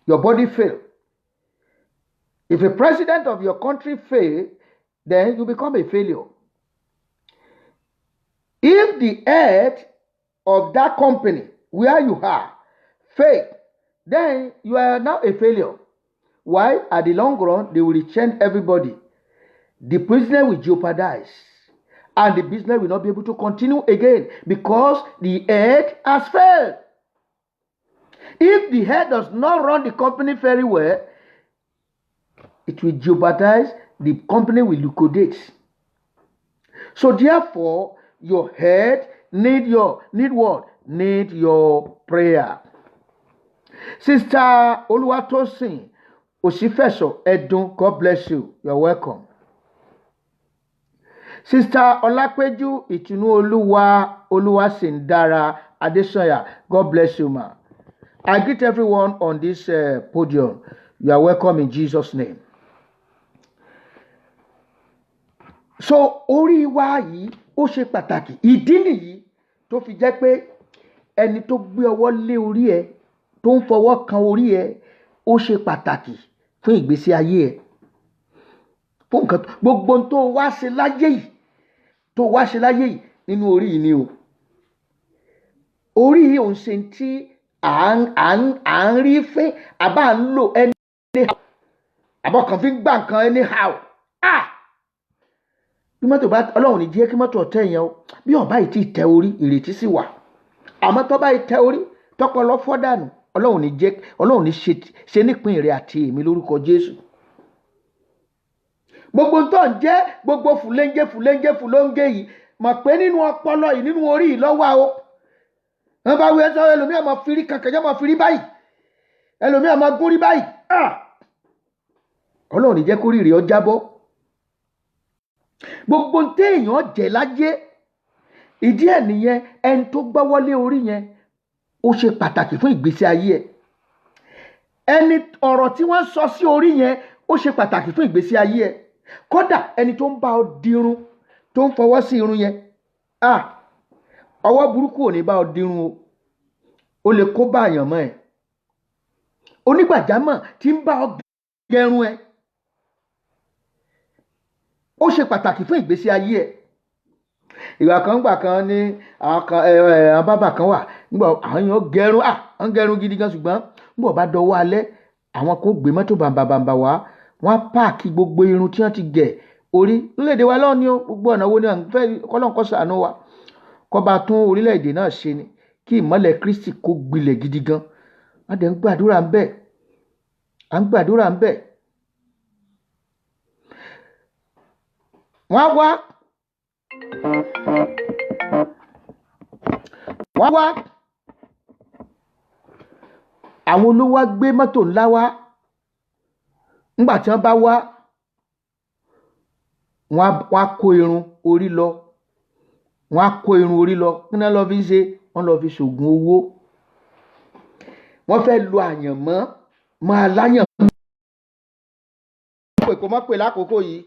Your body fail. If a president of your country fail, then you become a failure. If the head of that company where you are fail, then you are now a failure. Why? At the long run, they will retrench everybody. The business will jeopardize. And the business will not be able to continue again because the head has failed. If the head does not run the company very well, it will jeopardize, the company will liquidate. So therefore, your head need what? Need your prayer. Sister Oluwatosin Osifeso Edun, God bless you. You're welcome. Sister Olapeju Itunu Oluwasindara Adesanya, God bless you, ma. I greet everyone on this podium. You are welcome in Jesus' name. So orí wa yìí ó ṣe pàtàkì. Ìdí nìyí tó fi jẹ́ pé ẹni tó gbé ọwọ́ lé orí ẹ tó ń fọwọ́ kan orí ẹ ó ṣe pàtàkì fún ìgbésí ayé ẹ. Fún nǹkan gbogbo tó wá ṣe láyé yìí nínú orí yìí ni o. Orí yìí ò ń ṣe tí à ń rí fín àbá ń lò anyhow àbọ̀ kan fi ń gbà nǹkan anyhow. Bí mọ́tò bá Ọlọ́run ní jẹ́ kí mọ́tò ọ̀tẹ̀ yẹn o bí ọ̀bá yìí ti tẹ orí ìrètí sì wà àmọ́ tó bá yìí tẹ orí tọpọlọ fọ́ dànù Ọlọ́run ní ṣe nípìn rẹ àti èmi lórúkọ Jésù. Gbogbo tó ń jẹ́ gbogbo fùlẹ́ńgẹ́ yìí mọ̀ pé nínú ọpọlọ yìí nínú orí yìí lọ́wọ́ o. Wọ́n bá wí ẹ́ sọ ẹlòmíà máa fi rí kankan jẹ́ máa fi rí báyìí ẹlòmíà máa gún rí báyìí. Ọlọ́run ní jẹ́ kó rí rè ọ jábọ́. Gbogbo téèyàn jẹ́ láyé ìdí ẹ̀ nìyẹn ẹni tó gbọ́wọ́lé orí yẹn ó ṣe pàtàkì fún ìgbésí ayé ẹ̀. Ẹni ọ̀rọ̀ tí wọ́n sọ sí orí yẹn ó ṣe pàtàkì fún ìgbésí ayé ẹ̀. Kódà ẹni tó ń bá ọ dirun tó ń fọwọ́ sí irun yẹn ọwọ́ burúkú ò ní bá ọ dirun o ó lè kó bá àyànmọ́ ẹ̀. Onígbàjámọ̀ tí ń bá ọ gẹrun ẹ ó ṣe pàtàkì fún ìgbésí ayé ẹ. Ìgbà kan ní àwọn bábà kan wà nígbà àwọn èèyàn gẹrun wọ́n gẹrun gidi gan, ṣùgbọ́n nígbà bá dọwọ́ alẹ́ àwọn kò gbé mọ́tò bàǹbà wá, wọ́n á páàkì gbogbo irun tí wọ́n ti gẹ̀ orí. Orílẹ̀-èdè wa lọ́wọ́ ni gbogbo ọ̀nà wo ni à ń fẹ́ kọ́lọ́n kó ṣàánú wa, kó bá tún orílẹ̀-èdè náà ṣe ni, kí ìmọ́lẹ̀ Kristi kó gbilẹ̀ gidi gan. Wọ́n dẹ̀ ń gbàdúrà ń bẹ̀, à ń gbàdúrà ń bẹ̀. Wọ́n á wá àwọn olówó gbé mọ́tò ńlá wá. Nígbà tí wọ́n bá wá, wọ́n á kó irun orí lọ, kí náà lọ fi ṣe? Wọ́n lọ fi ṣògùn owó. Wọ́n fẹ́ lo àyànmọ́ máa láyàn pé kò mọ́ pé lákòókò yìí.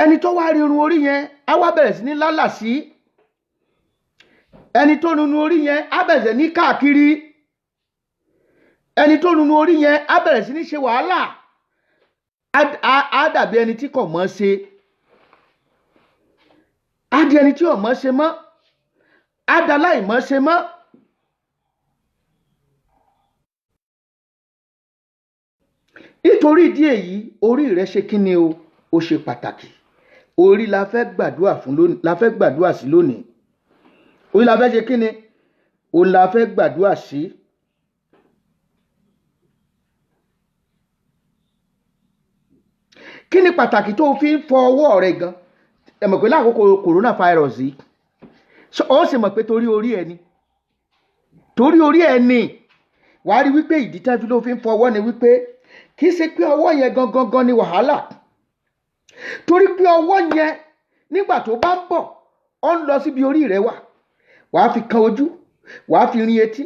Ẹni tó wá rí irun orí yẹn á wá bẹ̀rẹ̀ sí ní lálàsí. Ẹni tó nunu orí yẹn á bẹ̀rẹ̀ ní káàkiri. Ẹni tó nunu orí yẹn á bẹ̀rẹ̀ sí ní ṣe wàhálà. Á dàbí ẹni tí kò mọ̀ ṣe. Á di ẹni tí ò mọ̀ ṣe mọ́. Á da láì mọ̀ ṣe mọ́. Nítorí ìdí èyí, orí rẹ ṣe kí ni o? Ó ṣe pàtàkì. Orí la fẹ́ gbàdúrà fún lónìí, la fẹ́ gbàdúrà sí lónìí. Orí la fẹ́ ṣe kí ni? Òun la fẹ́ gbàdúrà sí. Kí ni pàtàkì tó fi ń fọ ọwọ́ rẹ gan? Ẹ mọ̀ pé lákòókò coronavirus yìí, ó sì mọ̀ pé torí orí ẹ ni. Torí orí ẹ ni. Wàá rí wípé ìdí tí wọ́n fi ń fọ ọwọ́ ni wípé kì í ṣe pé ọwọ́ yẹn gangan ni wàhálà. Torí pé ọwọ́ yẹn nígbà tó bá ń bọ̀, ó ń lọ síbi orí rẹ wà. Wàá fi kan ojú, wàá fi rin etí,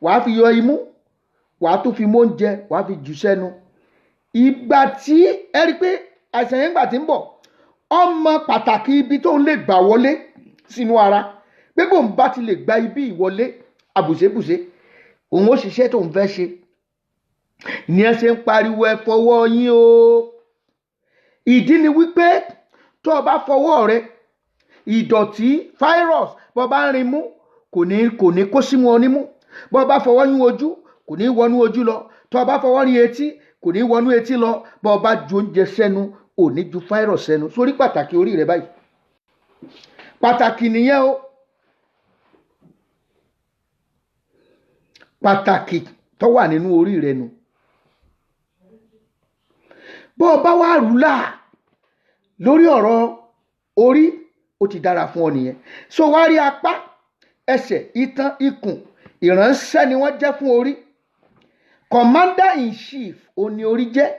wàá fi yọ imú, wàá tún fi mú oúnjẹ, wàá fi jù sẹ́nu. Ìgbà tí ẹ rí pé àìsàn yẹn gbà tí ń bọ̀, ọmọ pàtàkì ibi tó ń lè gbà wọlé sínú ara. Pé bóun bá ti lè gba ibi ìwọlé àbùṣebùṣe, òun ó ṣiṣẹ́ tó ń fẹ́ ṣe. Ní ẹ ṣe ń pariwo ẹ fọwọ́ yín o. Ìdí ni wípé tó o bá fọwọ́ rẹ, ìdọ̀tí virus bó bá ń rin mú kò ní kó sí wọn nímú. Bó bá fọwọ́ yún ojú kò ní wọnú ojú lọ. Tó o bá fọwọ́ rin etí kò ní wọnú etí lọ. Bó bá ju oúnjẹ sẹ́nu ò ní ju virus sẹ́nu. Sórí pàtàkì orí rẹ báyìí. Pàtàkì nìyẹn o. Pàtàkì tó wà nínú orí rẹ nu. Bó o bá wá rúlà lórí ọ̀rọ̀ orí, ó ti dára fún ọ nìyẹn. So wá rí apá, ẹsẹ̀, itan, ikùn, ìránṣẹ́ ni wọ́n jẹ́ fún orí. Commander in chief ó ní orí jẹ́.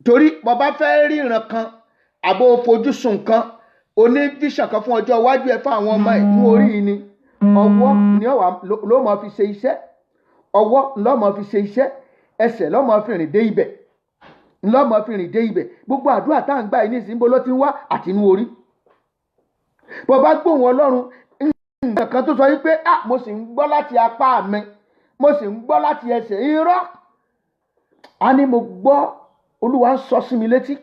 Torí bó bá fẹ́ ríran kan àbò fojú sùn kan, ó ní vision kan fún ọjọ́ iwájú ẹ fún àwọn ọmọ ẹ̀ ní orí yìí ni. Ọwọ́ ni ló máa fi ṣe iṣẹ́. Ọwọ́ ló máa fi ṣe iṣẹ́. Ẹsẹ̀ ló máa fi rìn dé ibẹ̀. Lọ́mọ fi rìn dé ibẹ̀. Gbogbo àdúrà tá à ń gbà yìí nísìnyí bó ló ti ń wá àtinú orí. Bó bá gbóhùn Ọlọ́run, nǹkan kan tó sọ wípé mo sì ń gbọ́ láti apá mi, mo sì ń gbọ́ láti ẹsẹ̀. Irọ́. A ní mo gbọ́, Olúwa sọ sí mi létí,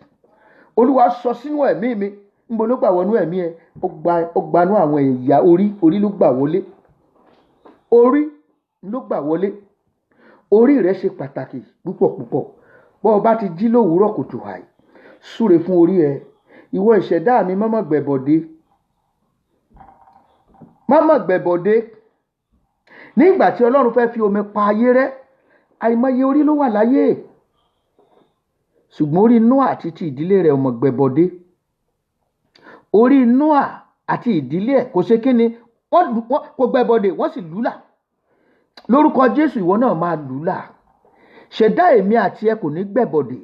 Olúwa sọ sínú ẹ̀mí mi. Níbo ló gbà wọnú ẹ̀mí ẹ? Ó gbanú àwọn ẹ̀yà orí ló gbà wọlé. Orí ló gbà wọlé. Orí rẹ ṣe pàtàkì púpọ̀ púpọ̀. Bó o bá ti jí lówùúrọ̀ kùtù hàì, súre fún orí ẹ. Ìwọ ìṣẹ̀dá mi, má mà gbẹ̀bọ̀dé. Má mà gbẹ̀bọ̀dé. Nígbà tí Ọlọ́run fẹ́ fi omi pa ayé rẹ́, àìmọye orí ló wà láyé. Ṣùgbọ́n orí Nóà àti ti ìdílé rẹ̀ ò mọ̀ gbẹ̀bọ̀dé. Orí Nóà àti ìdílé ẹ̀ kò ṣe kí ni? Wọ́n kò gbẹ̀bọ̀dé, wọ́n sì lùlà. Lórúkọ Jésù ìwọ náà máa lùlà. Ṣẹ̀dá èmi àti ẹ kò ní gbẹ̀bọ̀dé.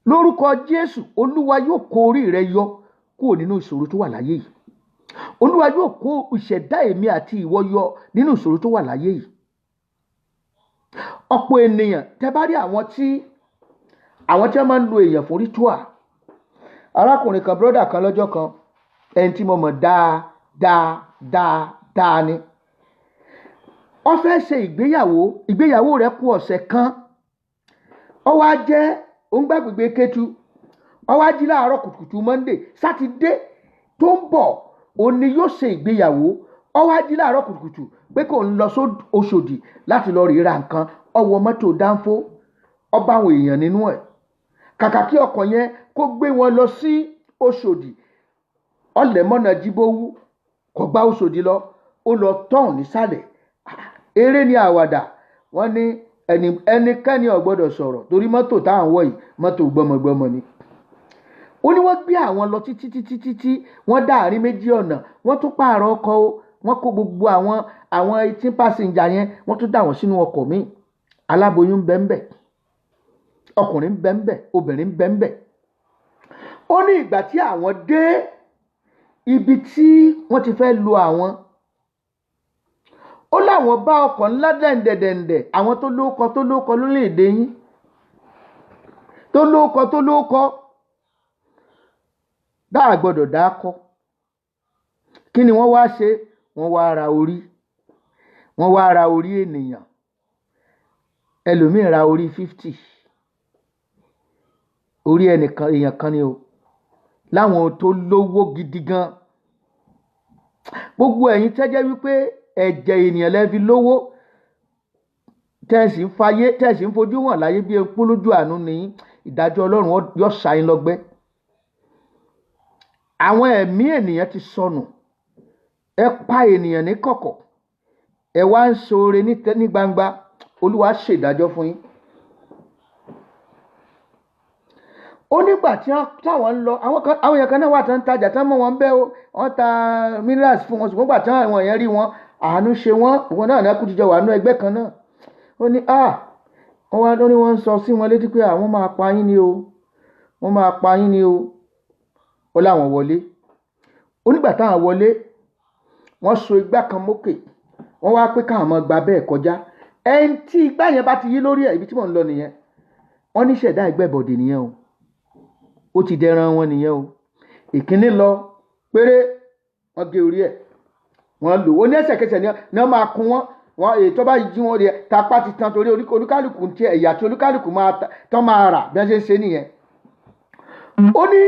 Lórúkọ Jésù, Olúwa yóò kó orí rẹ yọ kúrò nínú ìṣòro tó wà láyé yìí. Olúwa yóò kó ìṣẹ̀dá èmi àti ìwọ yọ nínú ìṣòro tó wà láyé yìí. Ọ̀pọ̀ ènìyàn, tẹ́ bá rí àwọn tí wọ́n máa ń lo èèyàn fún ritual. Arákùnrin kan, brother kan lọ́jọ́ kan, ẹni tí mo mọ̀ dáadáa ni. Ó fẹ́ ṣe ìgbéyàwó rẹ̀ kù ọ̀sẹ̀ kan. Ó wá jẹ́ òǹgbàgbègbè Kétu. Ó wá jí láàárọ̀ kùtùkùtù Monday, Sátidé tó ń bọ̀ òun ni yóò ṣe ìgbéyàwó. Ó wá jí láàárọ̀ kùtùkùtù pé kò ń lọ Òṣòdì láti lọ rí ra nǹkan. Ó wọ mọ́tò dánfó, ó bá àwọn èèyàn nínú ẹ̀. Kàkà kí ọkọ̀ yẹn kó gbé wọn lọ sí Òṣòdì, ó lẹ̀ mọ́nà Jíbówú, kò gba Òṣòdì lọ, ó lọ tọ̀hún nísàlẹ̀. Eré ni àwàdà. Wọ́n ní ẹnikẹ́ni ò gbọ́dọ̀ sọ̀rọ̀ torí mọ́tò táwọn wọ̀ yìí mọ́tò gbọmọgbọmọ ni. Ó ní wọ́n gbé àwọn lọ títí wọ́n dá àárín méjì ọ̀nà, wọ́n tún pààrọ̀ ọkọ̀ o, wọ́n kó gbogbo àwọn 18 pásíńjà yẹn wọ́n tún dá wọn sínú ọkọ̀ míì. Aláboyún ń bẹ ńbẹ̀, ọkùnrin ń bẹ ńbẹ̀, obìnrin ń bẹ ńbẹ̀. Ó ní ìgbà tí àwọn dé ibi tí wọ́n ti fẹ́ lo àwọn, ó láwọn bá ọkọ̀ ńlá dẹ̀ǹdẹ̀dẹ̀ǹdẹ̀, àwọn tó lóókọ lórílẹ̀-èdè yín, tó lóókọ dáa gbọ́dọ̀ dákọ́. Kí ni wọ́n wá ṣe? Wọ́n wá ra orí ènìyàn. Ẹlòmíì ra orí 50, orí èèyàn kan ni o, láwọn tó lówó gidi gan. Gbogbo ẹ̀yin tẹ́jẹ́ wípé ẹ̀jẹ̀ ènìyàn lẹ́fi lówó, tẹ́sí ń fojú hàn láyé bí epo lójú àánú ni ìdájọ́ Ọlọ́run yóò ṣá yín lọ́gbẹ́. Àwọn ẹ̀mí ènìyàn ti sọnù. Ẹ pa ènìyàn ní kọ̀kọ̀, ẹ wá ń ṣoore ní gbangba. Olúwa ṣèdájọ́ fún yín. Ó nígbà tí táwọn ń lọ, àwọn èèyàn kan náà wà tán ń tajà tán mọ́ wọn bẹ́ o, wọ́n ta minerals fún wọn, ṣùgbọ́n gbà tí àwọn èèyàn rí wọn, àánú ṣe wọ́n, òun náà náà kú ti jọ wà nú ẹgbẹ́ kan náà. Ó ní wọ́n ń sọ sí wọn létí pé àwọn máa pa yín ni o, wọ́n máa pa yín ni o. Ó láwọn wọlé. Ó nígbà táwọn wọlé, wọ́n so igbá kan mókè, wọ́n wá pé káwọn máa gba bẹ́ẹ̀ kọjá. Ẹni tí igbá yẹn bá ti yí lórí ẹ̀, ibi tí mò ń lọ nìyẹn. Wọ́n ní ṣẹ̀dá ìgbẹ́bọ̀dè nìyẹn o, ó ti dẹran wọn nìyẹn o. Ìkíní lọ péré, wọ́n gé orí ẹ̀, wọ́n lò ó ní ẹsẹ̀kẹsẹ̀ ni wọ́n máa kun wọ́n èyí tó bá jí wọn rí ẹ tapá ti tan torí olúkálùkù ti ẹ̀yà tí olúkálùkù tán máa rà bí wọ́n ṣe ń ṣe nìyẹn. Ó ní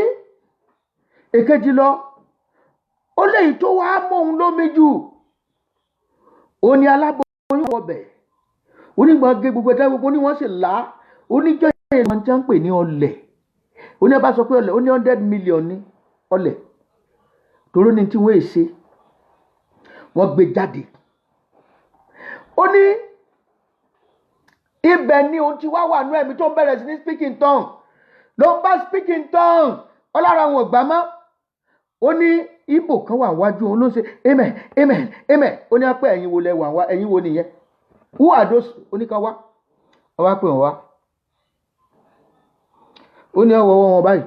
èkejì lọ, ó léyìí tó wá mọ́ òun ló méjù. Ó ní aláboyún wọbẹ̀, ó ní gbọ́n gé gbogbo ẹ̀dá gbogbo ní wọ́n sì là á. Ó ní jọ́ ìyẹn wọn tí wọ́n ń pè ní ọlẹ̀. Ó ní bá sọ pé ọlẹ̀, ó ní 100 million ní ọlẹ̀ toró ní tí wọ́n èsè, wọ́n gbé jáde. Ó ní ibẹ̀ ni òun ti wá wà nú ẹ̀mí tó ń bẹ̀rẹ̀ sí ní speaking tongue, ló ń bá speaking tongue, ọlára wọn ò gbà mọ́. Ó ní Ìgbò kan wà wájú òun ló ń ṣe amen amen amen. Ó ní apẹ́ ẹ̀yin wo lẹ wà wá, ẹ̀yin wo nìyẹn, who are those? Oníkan wá, ọwá pè wọ́n wá. Ó ní ọwọ́ wọn báyìí.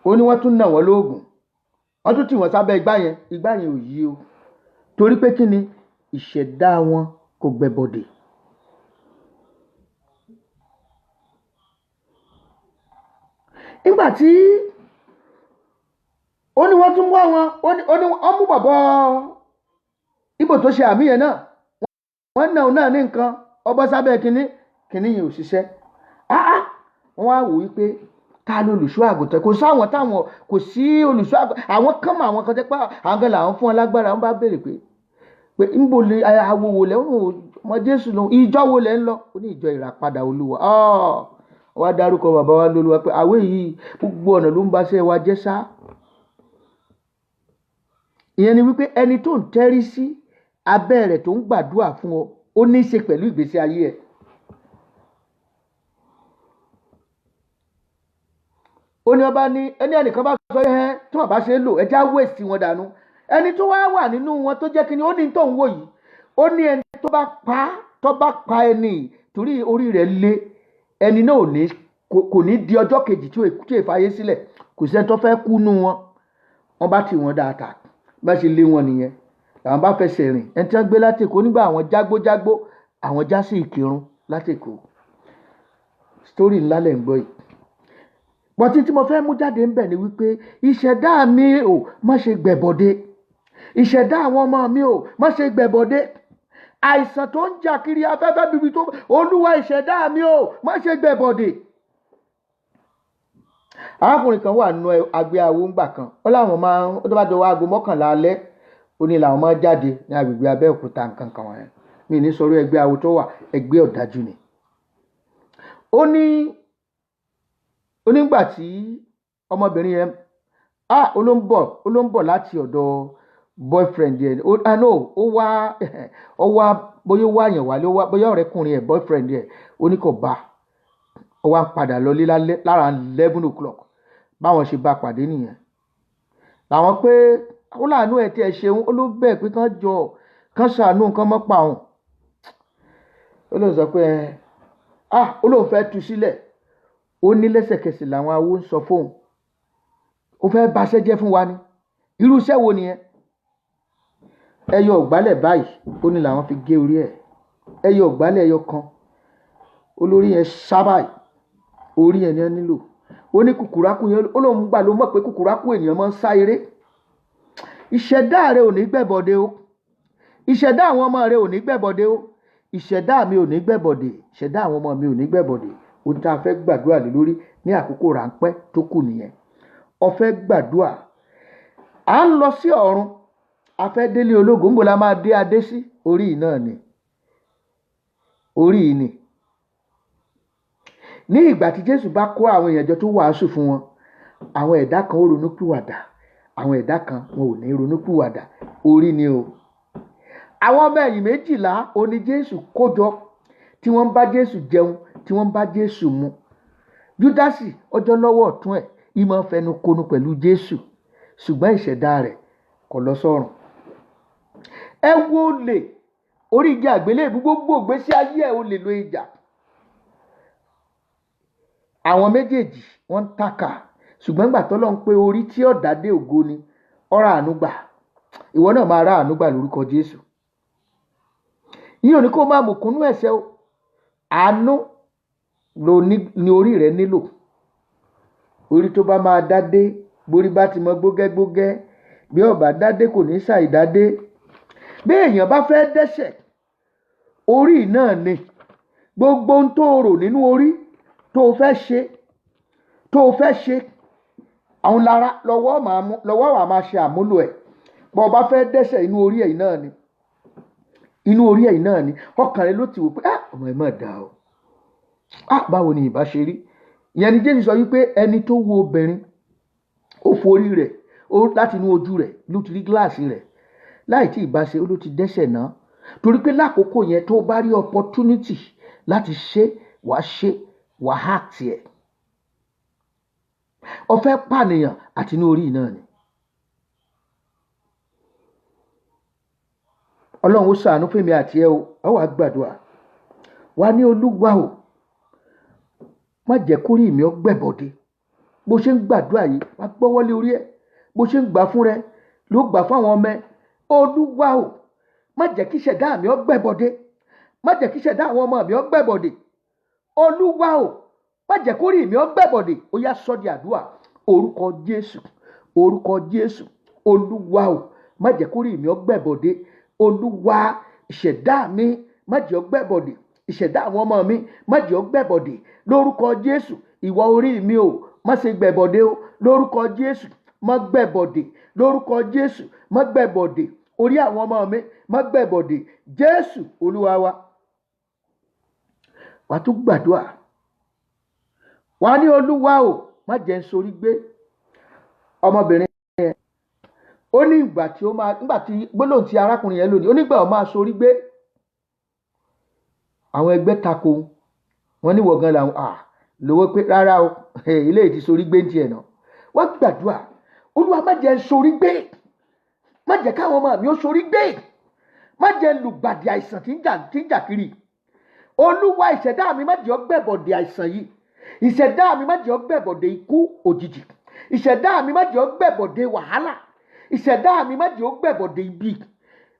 Ó ní wọ́n tún nà wọ́n lóògùn, wọ́n tún tì wọ́n sábẹ́ igbá yẹn ò yí o, torí pé kí ni ìṣẹ̀dá wọn kò gbẹbọdè. Nígbà tí ó ní wọ́n tún wá wọn, ó ní wọ́n mú bàbá Ìgbò tó ṣe àmì yẹn náà, wọ́n náà náà ní nǹkan ọbọ̀ sábẹ́ kínní yẹn ò ṣiṣẹ́. Wọ́n wá wò wípé ta ló olùṣọ́ àgùntàn? Kò sáwọn táwọn, kò sí olùṣọ́ àgùntàn. Àwọn kan mọ àwọn kan tẹ́ pé àwọn kan làwọn fún wọn lágbára. Wọ́n bá béèrè pé níbo lè awo wò lẹ́ mọ Jésù lọ, ìjọ wo lẹ́ ń lọ? Ó ní ìjọ ìràpadà Olúwa. Wọ́n á dárúkọ bàbá wa lólúwa pé àwé yìí gbogbo ọ̀nà ló ń bá ṣe wa jẹ́ sá. Ìyẹn ni wípé ẹni tó ń tẹ́rí sí abẹ́ rẹ̀ tó ń gbàdúrà fún ọ, ó ní í ṣe pẹ̀lú ìgbésí ayé ẹ̀. Ó ní ọba ní ẹnìkan bá sọ tí wọ́n bá ṣe lò ẹjá wéèsì wọn dànù. Ẹni tó wá wà nínú wọn tó jẹ́ kíni, ó ní tó ń wò yìí, ó ní ẹni tó bá pa ẹni torí orí rẹ̀ lé, ẹni náà kò ní di ọjọ́ kejì tí èfàyè sílẹ̀, kò sẹ́ni tó fẹ́ kú nú wọn. Wọ́n bá tì wọ́n dáadáa, bá ṣe lé wọn nìyẹn. Làwọn bá fẹsẹ̀ rìn, ẹni tí wọ́n gbé látẹ̀kọ́ nígbà àwọn jágbójágbó, àwọn já sí Ìkìrun látẹ̀kọ́. Sítórì ńlá lẹ̀ ń gbọ́ yìí. bọ́tí tí mo fẹ́ mú jáde ń bẹ̀ ni wípé ìṣẹ̀dá mi ò má ṣe gbẹ̀bọ̀dé, ìṣẹ̀dá àwọn ọmọ mi ò má ṣe gbẹ̀bọ̀dé, àìsàn tó ń jà kiri afẹ́fẹ́ bíbí tó olúwa ìṣẹ̀dá mi ò má ṣe gbẹ̀bọ̀dé. arákùnrin kan wà nínú agbe awo ńgbà kan, ó láwọn máa ń tó bá jọ aago 11 alẹ́ ó ní làwọn máa jáde ní agbègbè Abẹ́òkúta nǹkan kan wọ̀nyẹn, mi ní sọ̀rọ̀ ẹgbẹ́ awo tó wà, ẹgbẹ́ ọ̀dájú ni. ó nígbà tí ọmọbìnrin yẹn ó ló ń bọ̀ láti ọ̀dọ̀ boyfriend yẹn, ó wá bóyá ó wá yàn wálé, bóyá ọ̀rẹ́kùnrin ẹ̀ boyfriend yẹn ó ní kò bá, ó wá ń padà lọ lálẹ́ lára 11 o'clock báwọn ṣe bá pàdé nìyẹn. làwọn pé ó láàánú ẹ̀ tí ẹ ṣeun, ó ló bẹ́ẹ̀ pé kán ṣàánú nǹkan mọ́ pa òun. ó lóun sọ pé ó lóun fẹ́ tú sílẹ̀, ó ní lẹ́sẹ̀kẹsẹ̀ làwọn awo ń sọ fóun, ó fẹ́ baṣẹ́ jẹ́ fún wa ni, irú iṣẹ́ wo nìyẹn? ẹyọ ògbálẹ̀ báyìí ó ní làwọn fi gé orí ẹ̀, ẹyọ ògbálẹ̀ ẹyọ kan olórí yẹn ṣábàì, orí yẹn ni wọ́n nílò. ó ní kùkùrákù yẹn ó lóun gbà ló mọ̀ pé kùkùrákù ènìyàn máa ń sá eré. ìṣẹ̀dá rẹ ò ní gbẹ̀bọ̀dé o, ìṣẹ̀dá àwọn ọmọ rẹ ò ní gbẹ̀bọ̀dé o, ìṣẹ̀dá mi ò ní gbẹ̀bọ̀dé, ìṣẹ̀dá àwọn ọmọ mi ò ní gbẹ̀bọ̀dé. ohun tá a fẹ́ gbàdúrà lé lórí ní àkókò ráńpẹ́ tó kù nìyẹn. ó fẹ́ gbàdúrà, à ń lọ sí ọ̀run, a fẹ́ délé ológo, ńbo la máa dé adé sí? orí yìí náà ni, orí yìí ni. ní ìgbà tí Jésù bá kó àwọn èèyàn jọ tó wàásù fún wọn, àwọn ẹ̀dá kan ó ronúpìwàdà, àwọn ẹ̀dá kan wọn ò ní ronúpìwàdà, orí ni o. àwọn ọmọ ẹ̀yìn 12 oní Jésù kó jọ, tí wọ́n ń bá Jésù jẹun, tí wọ́n ń bá Jésù mu. Júdásì ọjọ́ lọ́wọ́ ọ̀tún ẹ̀ ìmọ̀ fẹnu konu pẹ̀lú Jésù, ṣùgbọ́n ìṣẹ̀dá rẹ̀ kò lọ sọ́run. ẹ wo olè orí igi àgbélébù, gbogbo ìgbésí ayé ẹ̀ olè lo ìjà. àwọn méjèèjì wọ́n ń tàkà, ṣùgbọ́n ìgbà tọ́lọ́run pé orí tí ọ̀dà dé ògo ni, ọ̀rọ̀ àánú gbà. ìwọ náà máa rà àánú gbà lórúkọ Jésù. yìí ò ní kó máa mùkúnnú ẹ̀ṣẹ̀ o, àánú ni orí rẹ nílò. orí tó bá máa dádé, borí bá ti mọ gbógẹ́gbógẹ́, bí ọba dádé kò ní ṣàìdádé. bí èèyàn bá fẹ́ dẹ́ṣẹ̀, orí náà ni. gbogbo ohun tó rò nínú orí tó fẹ́ ṣe àwọn lára lọ́wọ́ wà máa ṣe àmúlò ẹ̀. bọ́ ọba fẹ́ dẹ́ṣẹ̀, inú orí ẹ̀ náà ni, inú orí ẹ̀ náà ni. ọkàn rẹ ló ti wò pé ọmọ ẹ̀ máa dà o, báwo ni ìbá ṣe rí? ìyẹn ni Jésù sọ wípé ẹni tó wo obìnrin, ó forí rẹ̀ láti inú ojú rẹ̀ ló ti rí gíláàsì rẹ̀, láì tí ìbá ṣe ó ló ti dẹ́ṣẹ̀ náà. torí pé lákòókò yẹn tó bá rí opportunity láti ṣe wàá hack tiẹ̀. ó fẹ́ pànìyàn àti inú orí náà ni. Ọlọ́run ó ṣàánú fún mi àti ẹ o. ó wàá gbàdúrà, wà ní Olúwa o, má jẹ́ kórìí mi ó gbẹ̀bọ̀dé. bó ṣe ń gbàdúrà yìí, wà gbọ́wọ́lé orí ẹ̀, bó ṣe ń gbà fún rẹ ló gbà fún àwọn ọmọ ẹ. Olúwa o, má jẹ́ kí ìṣẹ̀dá mi ó gbẹ̀bọ̀dé, má jẹ́ kí ìṣẹ̀dá àwọn ọmọ mi ó gbẹ̀bọ̀dé. Olúwa o, má jẹ́ kórìí mi ó gbẹ̀bọ̀dé. ó yá sọ di àdúrà, orúkọ Jésù, orúkọ Jésù. Olúwa o, má jẹ́ kórìí mi ó gbẹ̀bọ̀dé. Olúwa, ìṣẹ̀dá mi má jẹ́ ó gbẹ̀bọ̀dé, ìṣẹ̀dá àwọn ọmọ mi má jẹ́ ó gbẹ̀bọ̀dé. lórúkọ Jésù, ìwọ orí mi o, má ṣe gbẹ̀bọ̀dé o. lórúkọ Jésù, má gbẹ̀bọ̀dé. lórúkọ Jésù, má gbẹ̀bọ̀dé. orí àwọn ọmọ mi má gbẹ̀bọ̀dé. Jésù Olúwa wa. wà á tún gbàdúrà, wà á ní Olúwa o, má jẹ́ n sorí gbé. ọmọbìnrin yẹn ó ní ìgbà tí gbólóhùn tí arákùnrin yẹn lò ní, ó nígbà ó máa sorí gbé. àwọn ẹgbẹ́ tako wọn ní wọ̀gán làwọn lówó pé rárá o, ilé ìtì sorí gbé ń tiẹ̀ náà. wọ́n gbàdúrà, Olúwa má jẹ́ sorí gbé, má jẹ́ káwọn ọmọ mi ó sorí gbé, má jẹ́ lùgbàdì àìsàn tí ń jà kiri. Olúwa, ìṣẹ̀dá mi má jẹ́ ó gbẹ̀bọ̀dé àìsàn yìí, ìṣẹ̀dá mi má jẹ́ ó gbẹ̀bọ̀dé ikú òjijì, ìṣẹ̀dá mi má jẹ́ ó gbẹ̀bọ̀dé wàhálà, ìṣẹ̀dá mi má jẹ́ ó gbẹ̀bọ̀dé ibi.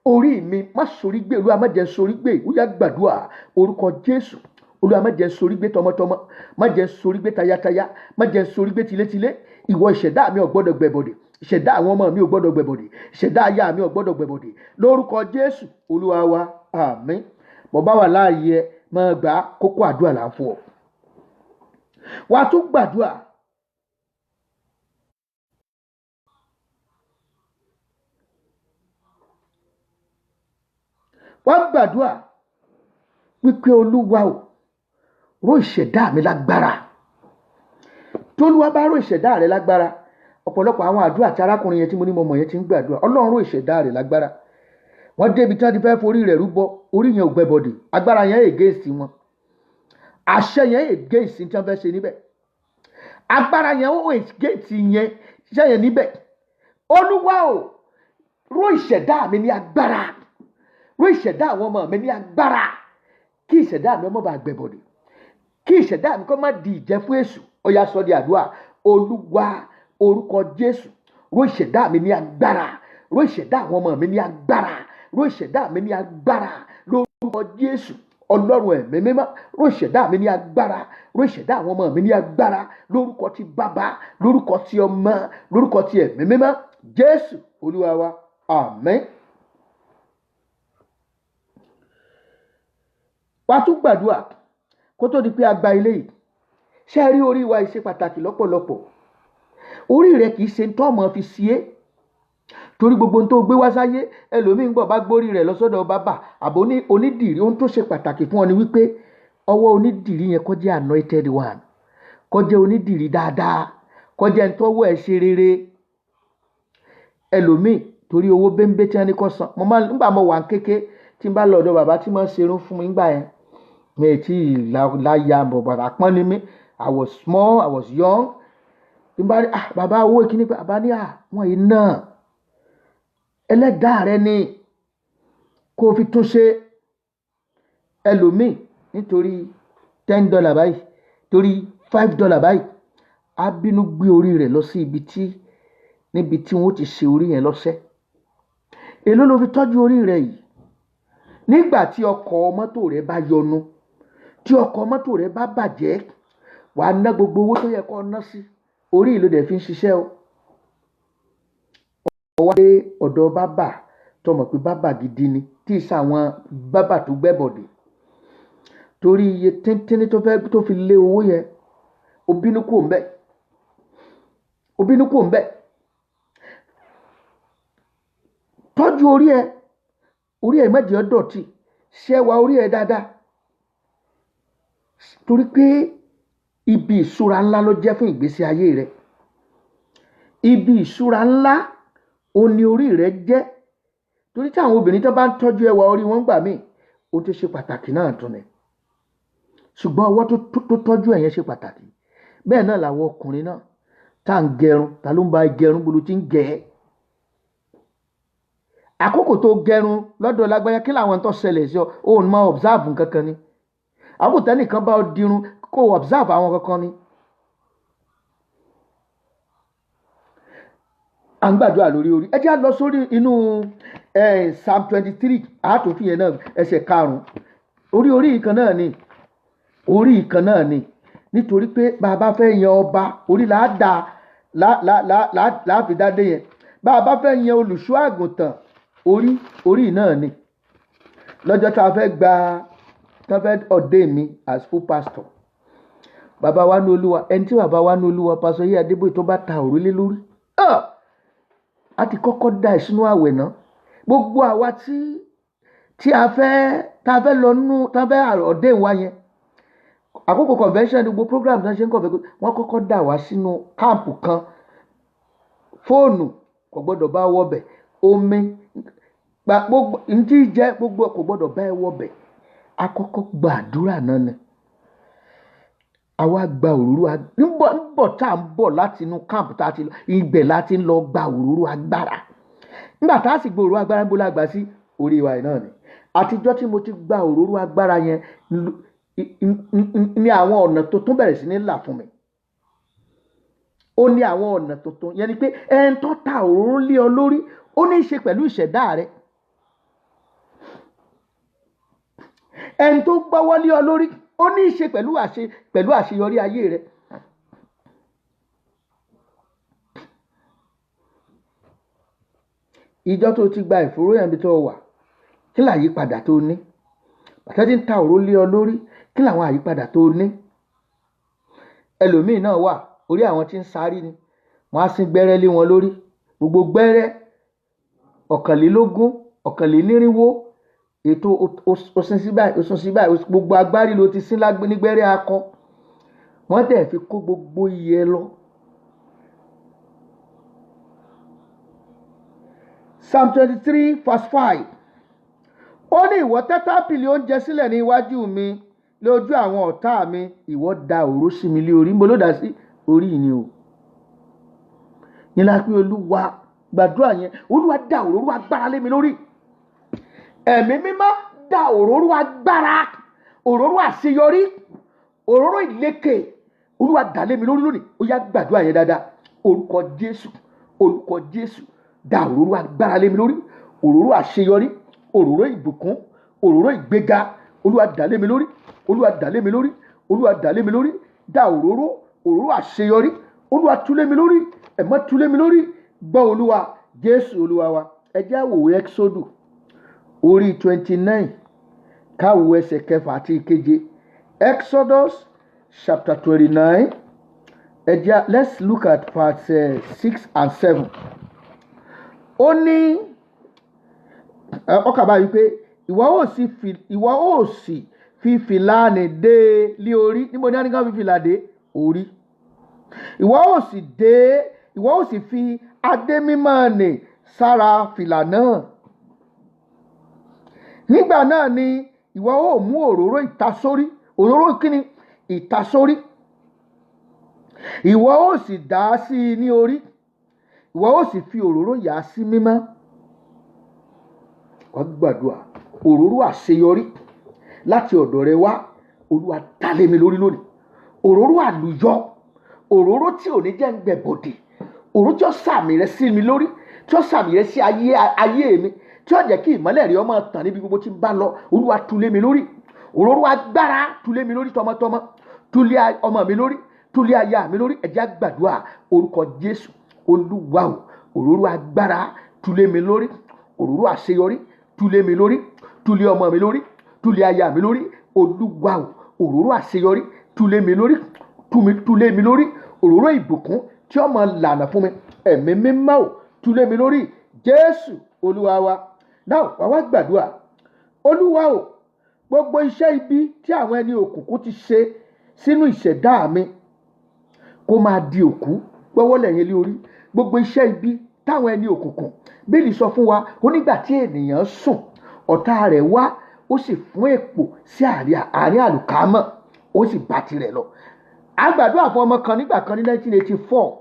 orí mi má sorí gbé, Olúwa má jẹ́ sorí gbé. ó yá gbàdúrà, orúkọ Jésù, Olúwa má jẹ́ sorí gbé tọmọtọmọ, má jẹ́ sorí gbé tayátayá, má jẹ́ sorí gbé tilétilé. Ìwọ ìṣẹ̀dá mi ò gbọ́dọ̀ gbẹ̀bọ̀dè, ìṣẹ̀dá àwọn ọmọ mi ò gbọ́dọ̀ gbẹ̀bọ̀dè, ìṣẹ̀dá aya mi ò gbọ́dọ̀ gbẹ̀bọ̀dè. Lórúkọ Jésù Olúwa wa, àmín. Mo bá wà láàyè ẹ, máa gbà kókó àdúrà là ń fún ọ. Wàá tún gbàdúrà. Wàá gbàdúrà wípé Olúwa o, ró ìṣẹ̀dá mi lágbára. Tí Olúwa bá ró ìṣẹ̀dá rẹ lágbára, ọ̀pọ̀lọpọ̀ àwọn àdúrà tí arákùnrin yẹn tí mo ní mo mọ̀ yẹn ti ń gbàdúrà, Ọlọ́run ró ìṣẹ̀dá rẹ lágbára. Wọ́n débi tí wọ́n ti fẹ́ forí rẹ̀ rúbọ, orí yẹn ò gbẹbọdè, agbára yẹn against wọn, àṣẹ yẹn against tí wọ́n fẹ́ ṣe níbẹ̀, agbára yẹn ó against yẹn ṣe yẹn níbẹ̀. Olúwa o, ró ìṣẹ̀dá mi ní agbára, ró ìṣẹ̀dá àwọn ọmọ mi ní agbára, kí ìṣẹ̀dá mi ọmọ bá gbẹbọdè, kí ìṣẹ̀dá mi kó má di ìjẹ fún èṣù. Ó yá sọ di àdúrà. Olúwa, orúkọ Jésù, ró ìṣẹ̀dá mi ní agbára, ró ìṣẹ̀dá àwọn ọmọ mi ní agbára, ró ìṣẹ̀dá mi ní agbára lórúkọ Jésù. Ọlọ́run ẹ̀mí mímọ́, ró ìṣẹ̀dá mi ní agbára, ró ìṣẹ̀dá àwọn ọmọ mi ní agbára lórúkọ ti Bàbá, lórúkọ ti Ọmọ, lórúkọ ti ẹ̀mí mímọ́. Jésù Olúwa wa, àmín. Wàá tún gbàdúrà kó tó di pé a gba ilé yìí. Ṣé rí orí wa ṣe pàtàkì lọ́pọ̀lọpọ̀? Orí rẹ kì í ṣe tó ọmọ fi sí é, torí gbogbo ohun tó gbé wá sáyé, ẹlòmíín gbọ́ bá gbórí rẹ̀ lọ́sọ́dọ̀ bàbá àbò ní onídìrí. Ohun tó ṣe pàtàkì fún ọ ni wípé ọwọ́ onídìrí yẹn kó jẹ́ anointed one, kó jẹ́ onídìrí dáadáa, kó jẹ́ ẹni tọ́wọ́ ẹ̀ ṣe rere. Ẹlòmíín torí owó bẹ́ńbẹ́ tí wọ́n ní kó san. Nígbà mo wà kéke tí n bá lọ ọ̀dọ̀ bàbá tí máa ń ṣerun fún mi nígbà yẹn, mi ò tí ì láya bàbá pọ́n ní mi. I was small, I was young. Tí n bá rí bàbá owó ìkíní pé bàbá ní wọ́n yìí náà ẹlẹ́dàá rẹ ni kó fi tún ṣe. Ẹlòmíì nítorí $10 báyìí, torí $5 báyìí, á bínú gbé orí rẹ̀ lọ sí níbi tí wọ́n ti ṣe orí yẹn lọ́sẹ̀. Èló ló fi tọ́jú orí rẹ̀ yìí? Nígbà tí ọkọ̀ mọ́tò rẹ̀ bá yọnu, tí ọkọ̀ mọ́tò rẹ̀ bá bàjẹ́, wàá ná gbogbo owó tó yẹ kó ná sí orí ìlú dẹ̀ fi ń ṣiṣẹ́ o. Ọwọ́ dé ọ̀dọ̀ bàbá tó mọ̀ pé bàbá gidi ni, tí ì sàwọn bàbá tó gbẹ́bọ̀dè, torí iye tíntínní tó fi lé owó yẹn, ó bínú kò ń bẹ̀, ó bínú kò ń bẹ̀. Tọ́jú orí ẹ̀ má jẹ́ ó dọ̀tí, ṣẹ́wà orí ẹ̀ dáadáa, torí pé ibi ìṣúra ńlá ló jẹ́ fún ìgbésí ayé rẹ̀. Ibi ìṣúra ńlá ó ní orí rẹ̀ jẹ́, torí tí àwọn obìnrin tó bá ń tọ́jú ẹwà orí wọn gbà míì, ó ti ṣe pàtàkì náà tún ni, ṣùgbọ́n ọwọ́ tó tọ́jú ẹ̀yẹn ṣe pàtàkì. Bẹ́ẹ̀ náà làwọn ọkùnrin náà tá à ń gẹrun, ta ló ń bá gẹrun, bolo ti ń gẹ̀ ẹ́. Àkókò tó gẹrun lọ́dọ̀ lágbáyà, kí làwọn tó ṣẹlẹ̀ sí ọ? Òun máa observe nǹkan kan ni. Àkókò tẹ́nìkan bá ọ dirun, kó observe àwọn kankan ni. À ń gbàdúrà lórí orí. Ẹ jẹ́ á lọ sórí inú Psalm 23, àátòfin yẹn náà ẹsẹ̀ 5. Orí ìkan náà ni, orí ìkan náà ni, nítorí pé bàbá fẹ́ yan ọba, orí láàfi dádé yẹn. Bàbá fẹ́ yan olùṣọ́ àgùntàn, orí náà ni. Lọ́jọ́ tá a fẹ́ ordain mi as full pastor, bàbá wa ní Olúwa, ẹni tí bàbá wa ní Olúwa Pastor Yeye Adébóyè tó bá ta òrùlé lórí, a ti kọ́kọ́ dá ìsúnú àwẹ̀ náà. Gbogbo àwa tí a fẹ́ lọ nínú, tá a fẹ́ ordain wa yẹn, àkókò convention gbogbo program náà ṣe ń kọ̀ọ̀fẹ́, wọ́n kọ́kọ́ dá wa sínú káàmpù kan. Fóònù kò gbọ́dọ̀ bá wọbẹ̀, omi gbogbo ntí jẹ́ gbogbo kò gbọ́dọ̀ bá ẹ wọbẹ̀. Àkọ́kọ́ gbàdúrà náà ni. Àwa gba òróró nígbà tá à ń bọ̀ láti inú káàmpù tá a ti lọ, ibẹ̀ láti ń lọ gba òróró agbára. Nígbà tá a sì gba òróró agbára níbo la gbà sí? Orí wa náà ni. Àtijọ́ tí mo ti gba òróró agbára yẹn ní àwọn ọ̀nà tuntun bẹ̀rẹ̀ sí ní là fún mi. Ó ní àwọn ọ̀nà tuntun, yẹn ni pé ẹni tó ta òróró lé ọ lórí, ó ní í ṣe pẹ̀lú ìṣẹ̀dá rẹ. Ẹni tó gbọ́wọ́ lé ọ lórí, ó ní í ṣe pẹ̀lú àṣeyọrí ayé rẹ. ìjọ tó ti gba ìfòròyàn bí tó wà, kí là àyípadà tó ní? bàtà tí ń ta òró lé ọ lórí, kí làwọn àyípadà tó ní? ẹlòmíì náà wà, orí àwọn tí ń sáré ni wọ́n á sín gbẹ́rẹ́ lé wọn lórí, gbogbo gbẹ́rẹ́ 21, 21, ètò òsín sí báyìí, gbogbo agbárí ló ti sín ní gbẹ́rẹ́ akọ, wọ́n dẹ̀ fi kó gbogbo iye lọ. Psalm 23 verse 5, ó ní ìwọ tẹ́ tábìlì oúnjẹ sílẹ̀ ní iwájú mi lójú àwọn ọ̀tá mi, ìwọ da òró sí mi lé orí. Mo ló dá sí orí ni o. yín la pé Olúwa gbàdúrà yẹn, Olúwa da òróró agbára lé mi lórí. Ẹ̀mí mímọ́ da òróró agbára, òróró àṣeyọrí, òróró ìlékè, Olúwa dà lé mi lórí lónìí. Ó yá gbàdúrà yẹn dáadáa. Orúkọ Jésù, orúkọ Jésù, da òróró agbára lé mi lórí, òróró àṣeyọrí, òróró ìbùkún, òróró ìgbéga, Olúwa dà lé mi lórí, Olúwa dà lé mi lórí, Olúwa dà lé mi lórí. Da òróró àṣeyọrí, Olúwa tú lé mi lórí, ẹ̀mọ́ tú lé mi lórí. Gbọ́ Olúwa, Jésù Olúwa wa. Ẹ jẹ́ àwòwé Exodus orí 29 káwò ẹsẹ̀ 6 àti 7. Exodus chapter 29. Let's look at verse 6 and 7. Ó ní ọkà báyìí pé ìwọ ó sì fi fìlà nì dé lé orí. Níbo ni a ní ká fi fìlà dé? Orí. Ìwọ ó sì fi adé mímọ́ nì sára fìlà náà. Nígbà náà ni ìwọ ó mú òróró ìtasórí. Òróró kíni? Ìtasórí. Ìwọ ó sì dà á sí i ní orí. Ìwọ ó sì fi òróró yà á sí mímọ́. Wá gbàdúrà, òróró àṣeyọrí láti ọ̀dọ̀ rẹ wá, Olúwa dà lé mi lórí lónìí. Òróró àlùyọ, òróró tí ò ní jẹ́ ń gbẹ̀bọ̀dè, òróró tí ó sàmì rẹ sí mi lórí, tí ó sàmì rẹ sí ayé mi, tí ó jẹ́ kí ìmọ́lẹ̀ rẹ ọmọ tàn níbi gbogbo tí ń bá lọ. Olúwa tú lé mi lórí. Òróró agbára tú lé mi lórí tọmọtọmọ, tú lé ọmọ mi lórí, tú lé aya mi lórí. Ẹ jẹ́ á gbàdúrà orúkọ Jésù. Olúwa o, òróró agbára tú lé mi lórí, òróró àṣeyọrí tú lé mi lórí, tú lé ọmọ mi lórí, tú lé aya mi lórí. Olúwa o, òróró àṣeyọrí tú lé mi lórí, tú lé mi lórí. Òróró ìbùkún tí ó máa lànà fún mi, ẹ̀mí mímọ́ o, tú lé mi lórí. Jésù Olúwa wa. Now wá gbàdúrà. Olúwa o, gbogbo iṣẹ́ ibi tí àwọn ẹni òkùnkùn ti ṣe sínú ìṣẹ̀dá mi kó máa di òkú. Gbọ́wọ́ lẹ́yìn lé orí. Gbogbo iṣẹ́ ibi táwọn ẹni òkùnkùn, Bíbélì sọ fún wa, ó nígbà tí ènìyàn sùn, ọ̀tá rẹ̀ wá, ó sì fún èpò sí àárín àlùkámọ̀, ó sì bá tirẹ̀ lọ. A gbàdúrà fún ọmọ kan nígbà kan ní 1984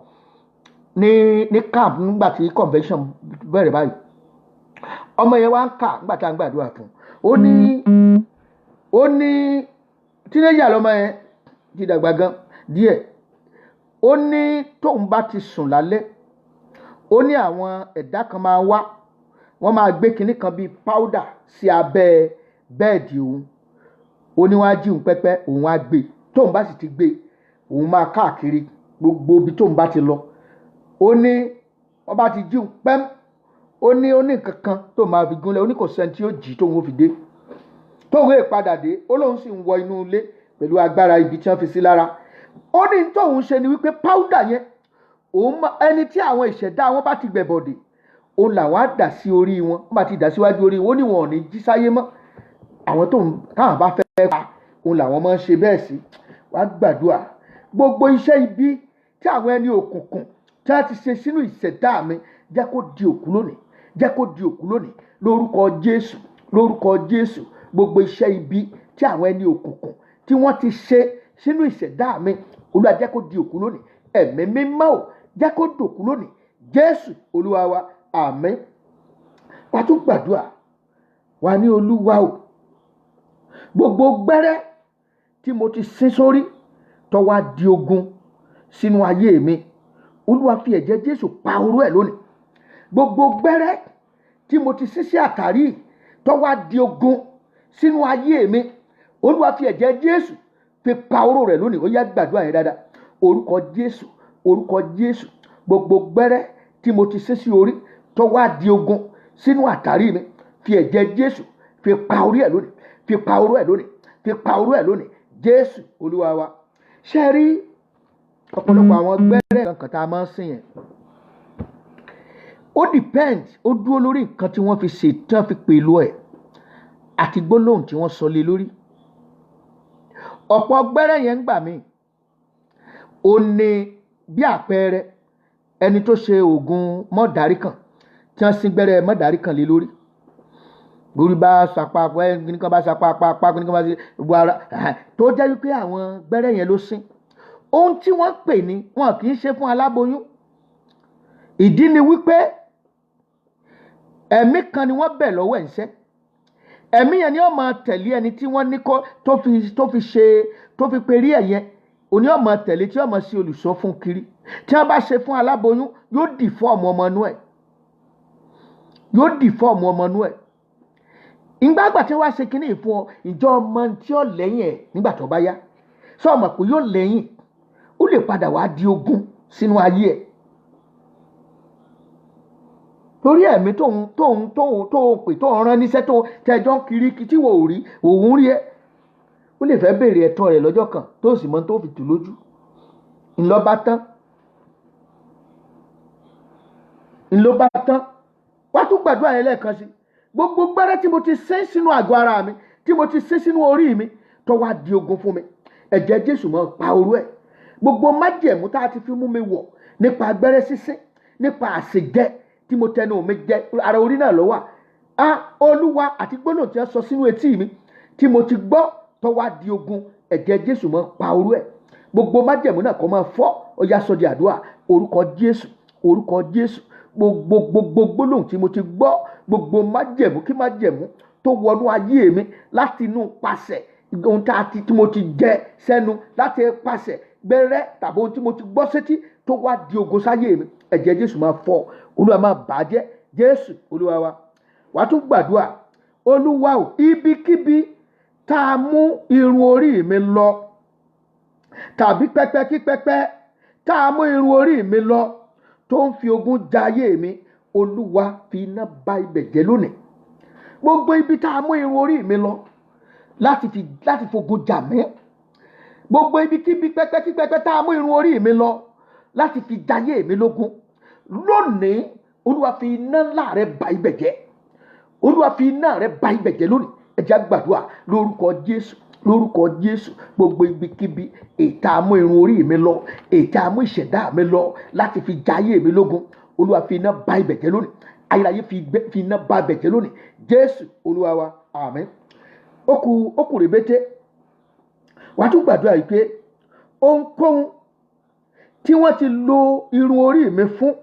ní camp nígbà tí convention bẹ̀rẹ̀ báyìí. Ọmọ yẹn wá ń kà nígbà tá à ń gbàdúrà fún. Ó ní teenager lọ́mọ yẹn, ti dàgbà gan díẹ̀. Ó ní tóun bá ti sùn lálẹ́, ó ní àwọn ẹ̀dá kan máa wá, wọ́n máa gbé kinní kan bíi powder sí abẹ́ bẹ́ẹ̀dì òun. Ó ní wọ́n á jí òun pẹ́pẹ́, òun á gbé. Tóun bá sì ti gbé, òun máa káàkiri gbogbo ibi tóun bá ti lọ. Ó ní wọ́n bá ti jí òun pẹ́m, ó ní nǹkan kan tó máa fi gúnlẹ̀, ó ní kò sẹ́ni tí ó jí tóun ó fi dé. Tóun èè padà dé, ó lóun sì ń wọ inú ilé pẹ̀lú agbára ibi tí wọ́n fi sí lára. Ó ní tóun ṣe ni wípé powder yẹn, ẹni tí àwọn ìṣẹ̀dá wọn bá ti gbẹ̀bọ̀dè, òun làwọn á dà sí orí wọn. Wọ́n bá ti dà síwájú orí wọn, ó ní wọn ò ní jí sáyé mọ́. Àwọn táwọn bá fẹ́ pa, òun làwọn máa ń ṣe bẹ́ẹ̀ sí. Wá gbàdúrà. Gbogbo iṣẹ́ ibi tí àwọn ẹni òkùnkùn tí wọ́n ti ṣe sínú ìṣẹ̀dá mi, jẹ́ kó di òkú lónìí, jẹ́ kó di òkú lónìí. Lórúkọ Jésù, lórúkọ Jésù. Gbogbo iṣẹ́ ibi tí àwọn ẹni òkùnkùn tí wọ́n ti ṣe sínú ìṣẹ̀dá mi, Olúwa jẹ́ kó di òkú lónìí. Ẹ̀mí mímọ́ o, jẹ́ kó dòkú lónìí. Jésù Olúwa wa. Àmín. Wá tún gbàdúrà. Wá ní Olúwa o, gbogbo gbẹ́rẹ́ tí mo ti sín sórí tó wá di ogun sínú ayé mi, Olúwa fi ẹ̀jẹ̀ Jésù pa oró ẹ̀ lónìí. Gbogbo gbẹ́rẹ́ tí mo ti sín sí àtàrí tó wá di ogun sínú ayé mi, Olúwa fi ẹ̀jẹ̀ Jésù fi pa oró rẹ̀ lónìí. Ó yá gbàdúrà yẹn dáadáa. Orúkọ Jésù, orúkọ Jésù, gbogbo gbẹ́rẹ́ tí mo ti ṣe sí orí tó wá di ogun sínú àtàrí mi, fi ẹ̀jẹ̀ Jésù fi pa orí ẹ̀ lónìí, fi pa oró ẹ̀ lónìí, fi pa oró ẹ̀ lónìí. Jésù Olúwa wa. Ṣé rí ọ̀pọ̀lọpọ̀ àwọn gbẹ́rẹ́ kankan tá a máa ń sìn yẹn, ó depend, ó dúró lórí nǹkan tí wọ́n fi ṣe, tí wọ́n fi pèlò ẹ̀ àti gbólóhùn tí wọ́n sọ lé lórí. Ọ̀pọ̀ gbẹ́rẹ́ yẹn ń gbà mí ó ní bí àpẹẹrẹ ẹni tó ṣe oògùn mọ́dàrí kan tí wọ́n sin gbẹ́rẹ́ mọ́dàrí kan lé lórí. Borí bá sapá kíníkan bá sapá apá kíníkan bá ṣe gbogbo ara tó jẹ́ wípé àwọn gbẹ́rẹ́ yẹn ló sín. Ohun tí wọ́n pè ní wọn kì í ṣe fún aláboyún. Ìdí ni wípé ẹ̀mí kan ni wọ́n bẹ̀ lọ́wọ́ ẹ̀ ń ṣẹ́. Ẹ̀mí yẹn ni ó máa tẹ̀lé ẹni tí wọ́n ní kó tó fi perí ẹ̀ yẹn. Òní ó máa tẹ̀lé tí ó máa ṣe olùṣọ́ fún kiri. Tí wọ́n bá ṣe fún aláboyún yóò dì fọ́ọ̀mù ọmọ inú ẹ̀. Yóò dì fọ́ọ̀mù ọmọ inú ẹ̀. Ìgbàgbà tí wọ́n á ṣe kíní fún ọ, ìjọ ọmọ tí ó lẹ́yìn ẹ̀ nígbà tó bá yá. Sọ ọmọ pé yóò lẹ́yìn, ó lè padà wá di ogun sínú ayé ẹ̀. Torí ẹ̀mí tó pè tó ń rán níṣẹ́ tó tẹjọ́ kiri tí wò ó rí òun rí ẹ. Ó lè fẹ́ béèrè ẹ̀tọ́ rẹ̀ lọ́jọ́ kan tó sì mọ tó fi tù lójú. Ńlọ bá tán. Wá tún gbàdúrà yẹn lẹ́ẹ̀kan sí. Gbogbo gbẹ́rẹ́ tí mo ti sé sínú àgọ́ ara mi, tí mo ti sé sínú orí mi, tó wá di ogun fún mi. Ẹ̀jẹ̀ Jésù máa pa oró ẹ̀. Gbogbo májẹ̀mú tá a ti fi mú mi wọ̀ nípa gbẹ́rẹ́ sísín, nípa àṣejẹ tí mo tẹnu mi jẹ, ara orí náà ló wà. Olúwa àti gbólóhùn tí wọ́n sọ sínú etí mi tí mo ti gbọ́ tó wá di ogun, ẹ̀jẹ̀ Jésù máa pa oró ẹ̀. Gbogbo májẹ̀mú náà kó máa fọ́. Ó yá sọ di àdúrà. Orúkọ Jésù, orúkọ Jésù. Gbogbo gbólóhùn tí mo ti gbọ́, gbogbo májẹ̀mú kí májẹ̀mú tó wọnú ayé mi láti inú pasẹ̀ ohun tí mo ti jẹ sẹ́nu, láti pasẹ̀ gbẹ́rẹ́ tàbí ohun tí mo ti gbọ́ sétí tó wá di ogun sáyé mi, ẹ̀jẹ̀ Jésù máa fọ́. Olúwa máa bàjẹ́. Jésù Olúwa wa. Wàá tún gbàdúrà. Olúwa o, ibikíbi tá a mú irun orí mi lọ tàbí pẹpẹ kí pẹpẹ tá a mú irun orí mi lọ tó ń fi ogun ja ayé mi, Olúwa fi iná bà ibẹ̀ jẹ́ lónìí. Gbogbo ibi tá a mú irun orí mi lọ láti fogun jà mí, gbogbo ibi kíbi pẹpẹ kí pẹpẹ tá a mú irun orí mi lọ láti fi jayé mi lógun, lónìí Olúwa fi iná ńlá rẹ̀ bà ibẹ̀ jẹ́. Olúwa fi iná rẹ̀ bà ibẹ̀ jẹ́ lónìí. Ẹ jẹ́ á gbàdúrà lórúkọ Jésù, lórúkọ Jésù. Gbogbo ibikíbi ètà amú irun orí mi lọ, ètà amú ìṣẹ̀dá mi lọ láti fi jayé mi lógun, Olúwa fi iná bà ibẹ̀ jẹ́ lónìí. Ayérayé fi iná bà ibẹ̀ jẹ́ lónìí. Jésù Olúwa wa. Àmín. Ó kù rébété. Wàá tún gbàdúrà yìí pé ohunkóhun tí wọ́n ti lo irun orí mi fún